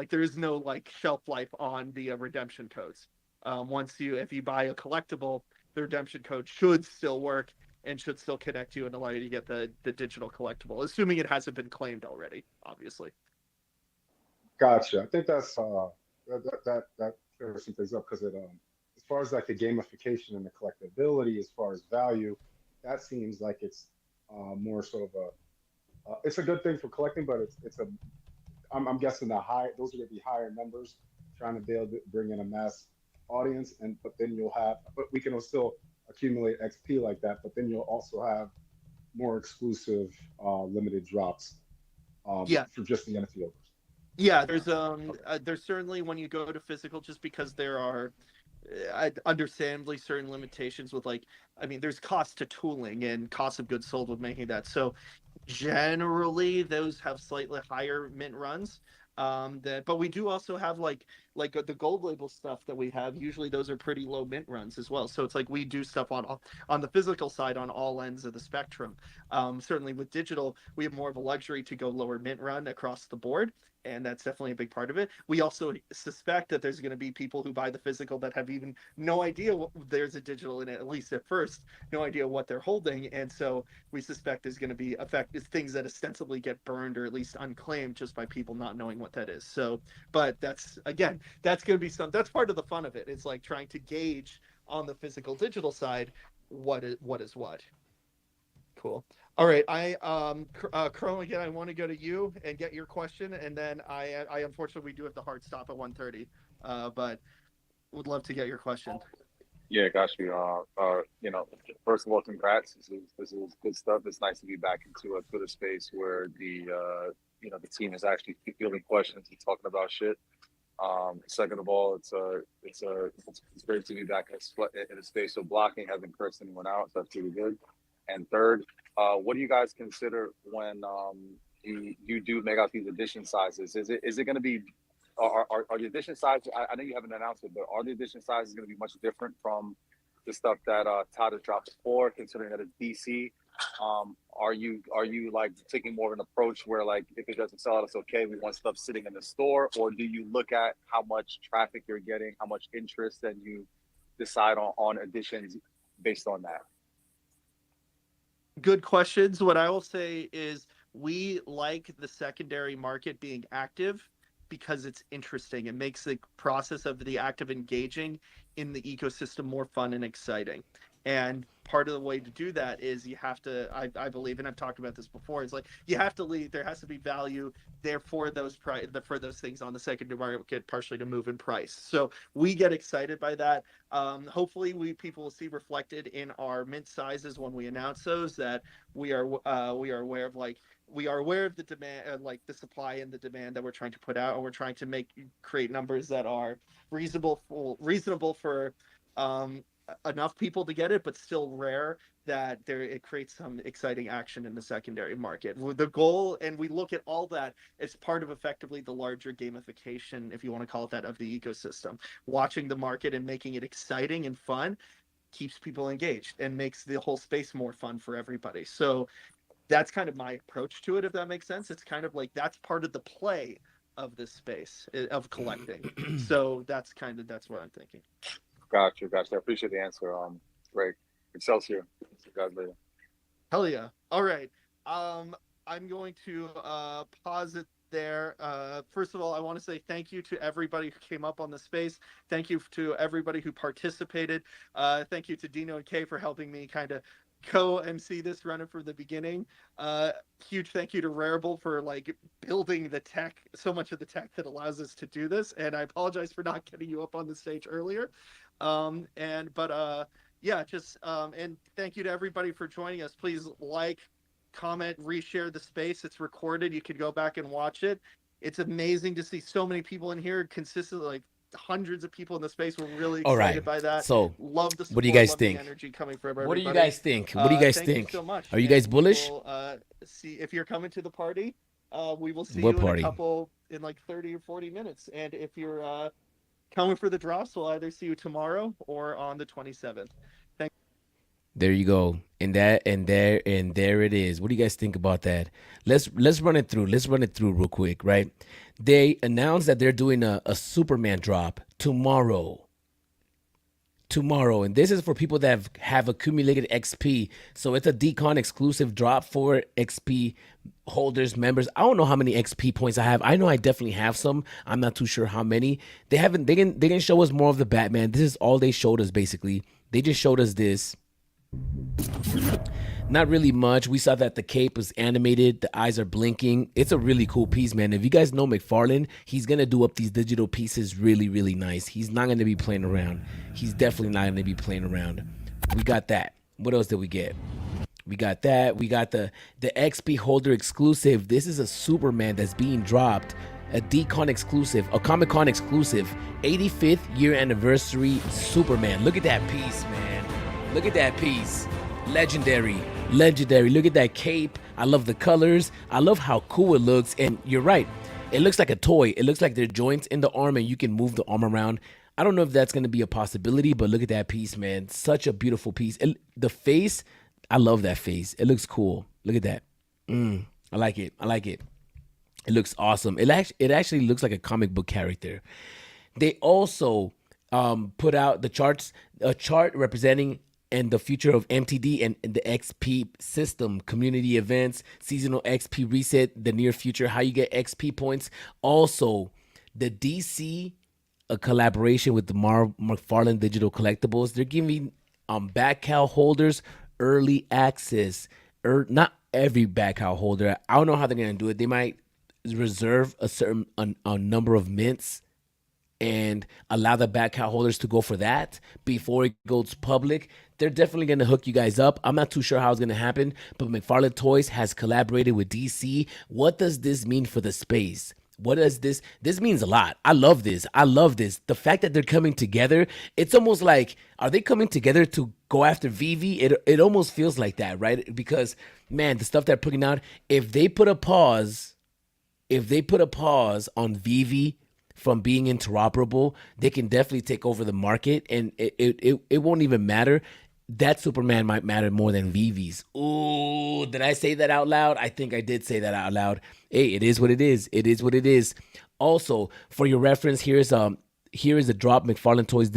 Speaker 6: there is no shelf life on the redemption codes. If you buy a collectible, the redemption code should still work and should still connect you and allow you to get the digital collectible, assuming it hasn't been claimed already, obviously.
Speaker 14: Gotcha. I think that's that clears some things up, because it as far as like the gamification and the collectability, as far as value, that seems like it's more sort of it's a good thing for collecting, but I'm guessing those are going to be higher numbers, trying to bring in a mass audience, but we can still accumulate XP like that, but then you'll also have more exclusive limited drops for just the NFT holders.
Speaker 6: Yeah, there's certainly, when you go to physical, just because there are understandably certain limitations with there's cost to tooling and cost of goods sold with making that. So generally those have slightly higher mint runs. But we do also have like the gold label stuff that we have. Usually those are pretty low mint runs as well. So it's like we do stuff on the physical side on all ends of the spectrum. Certainly with digital, we have more of a luxury to go lower mint run across the board. And that's definitely a big part of it. We also suspect that there's going to be people who buy the physical that have even no idea there's a digital in it, at least at first, no idea what they're holding. And so we suspect there's going to be things that ostensibly get burned or at least unclaimed just by people not knowing what that is. So, but that's going to be that's part of the fun of it. It's like trying to gauge on the physical digital side what is what. Cool. All right, Chrome, again, I want to go to you and get your question, and then I unfortunately, we do have the hard stop at 1:30, but would love to get your question.
Speaker 15: Yeah, got you. First of all, congrats. This is good stuff. It's nice to be back into a Twitter space where the team is actually fielding questions and talking about shit. Second of all, it's great to be back in a space where blocking hasn't cursed anyone out. So that's really good. And third, what do you guys consider when you do make out these edition sizes? Is it going to be are the edition sizes? I know you haven't announced it, but are the edition sizes going to be much different from the stuff that Todd has dropped before, considering that it's DC? Are you like taking more of an approach where like if it doesn't sell out, it's okay, we want stuff sitting in the store, or do you look at how much traffic you're getting, how much interest, and you decide on editions based on that?
Speaker 6: Good questions. What I will say is we like the secondary market being active because it's interesting. It makes the process of the active engaging in the ecosystem more fun and exciting. And part of the way to do that is you have to, I believe, and I've talked about this before, it's like you have to leave, there has to be value there for those for those things on the secondary market partially to move in price. So we get excited by that. Hopefully people will see reflected in our mint sizes when we announce those that we are aware of, like, we are aware of the demand, like the supply and the demand that we're trying to put out, and we're trying to create numbers that are reasonable for enough people to get it, but still rare that it creates some exciting action in the secondary market. The goal, and we look at all that as part of effectively the larger gamification, if you want to call it that, of the ecosystem. Watching the market and making it exciting and fun keeps people engaged and makes the whole space more fun for everybody. So that's kind of my approach to it, if that makes sense. It's kind of like that's part of the play of this space of collecting. So that's what I'm thinking.
Speaker 15: Gotcha. I appreciate the answer. Greg, Excelsior. See you guys later.
Speaker 6: Hell yeah. All right. I'm going to pause it there. First of all, I want to say thank you to everybody who came up on the space. Thank you to everybody who participated. Thank you to Dino and Kay for helping me kind of co-MC this running from the beginning. Huge thank you to Rareable for like building the tech, so much of the tech that allows us to do this. And I apologize for not getting you up on the stage earlier. And thank you to everybody for joining us. Please like, comment, reshare the space. It's recorded. You can go back and watch it. It's amazing to see so many people in here consistently, like hundreds of people in the space. We're really excited by that.
Speaker 3: So
Speaker 6: love the support,
Speaker 3: what do you guys
Speaker 6: love
Speaker 3: think?
Speaker 6: the energy coming from everybody.
Speaker 3: What do you guys think? What do you guys
Speaker 6: thank
Speaker 3: think?
Speaker 6: You so much.
Speaker 3: Are you guys bullish?
Speaker 6: We'll, see if you're coming to the party. We will see
Speaker 3: What
Speaker 6: you
Speaker 3: party?
Speaker 6: in like 30 or 40 minutes. And if you're coming for the drops, we'll either see you tomorrow or on the 27th.
Speaker 3: There you go. And there it is. What do you guys think about that? Let's run it through. Let's run it through real quick, right? They announced that they're doing a Superman drop tomorrow. And this is for people that have accumulated XP. So it's a Decon exclusive drop for XP holders, members. I don't know how many XP points I have. I know I definitely have some. I'm not too sure how many. They didn't show us more of the Batman. This is all they showed us basically. They just showed us this. Not really much. We saw that the cape was animated. The eyes are blinking. It's a really cool piece, man. If you guys know McFarlane, he's going to do up these digital pieces really, really nice. He's not going to be playing around. He's definitely not going to be playing around. We got that. What else did we get? We got that. We got the XP holder exclusive. This is a Superman that's being dropped. A Decon exclusive. A Comic-Con exclusive. 85th year anniversary Superman. Look at that piece, man. Look at that piece. Legendary. Look at that cape. I love the colors. I love how cool it looks. And you're right. It looks like a toy. It looks like there are joints in the arm and you can move the arm around. I don't know if that's going to be a possibility, but look at that piece, man. Such a beautiful piece. The face, I love that face. It looks cool. Look at that. I like it. It looks awesome. It actually looks like a comic book character. They also put out a chart representing and the future of MTD and the XP system, community events, seasonal XP reset, the near future, how you get XP points. Also, the DC, a collaboration with the McFarlane Digital Collectibles. They're giving back-cow holders early access. Not every back-cow holder. I don't know how they're going to do it. They might reserve a number of mints and allow the back-cow holders to go for that before it goes public. They're definitely going to hook you guys up. I'm not too sure how it's going to happen, but McFarlane Toys has collaborated with DC. What does this mean for the space? What does this means a lot. I love this. The fact that they're coming together, it's almost like, are they coming together to go after Vivi? It almost feels like that, right? Because, man, the stuff they're putting out, if they put a pause on Vivi from being interoperable, they can definitely take over the market, and it won't even matter. That Superman might matter more than Vivi's. Ooh, did I say that out loud? I think I did say that out loud. Hey, it is what it is. It is what it is. Also, for your reference, here is a drop McFarlane Toys.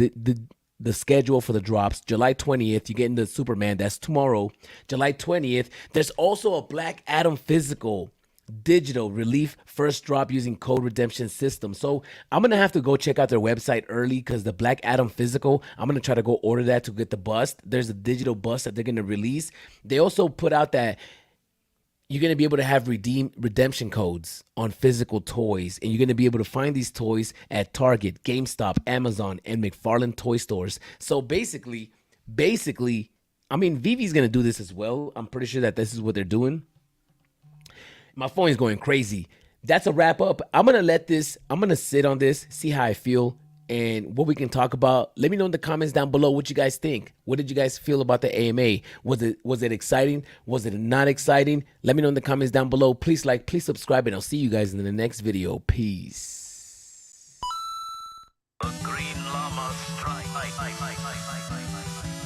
Speaker 3: the schedule for the drops. July 20th, you get into Superman. That's tomorrow. July 20th. There's also a Black Adam physical digital relief first drop using code redemption system. So I'm gonna have to go check out their website early because the Black Adam physical, I'm gonna try to go order that to get the bust. There's a digital bust that they're gonna release. They also put out that you're gonna be able to have redemption codes on physical toys, and you're gonna be able to find these toys at Target, GameStop, Amazon, and McFarlane toy stores. So basically, I mean, Vivi's gonna do this as well. I'm pretty sure that this is what they're doing. My phone is going crazy. That's a wrap up. I'm going to sit on this, see how I feel and what we can talk about. Let me know in the comments down below what you guys think. What did you guys feel about the AMA? Was it exciting? Was it not exciting? Let me know in the comments down below. Please like, please subscribe, and I'll see you guys in the next video. Peace.
Speaker 16: The green llama strike.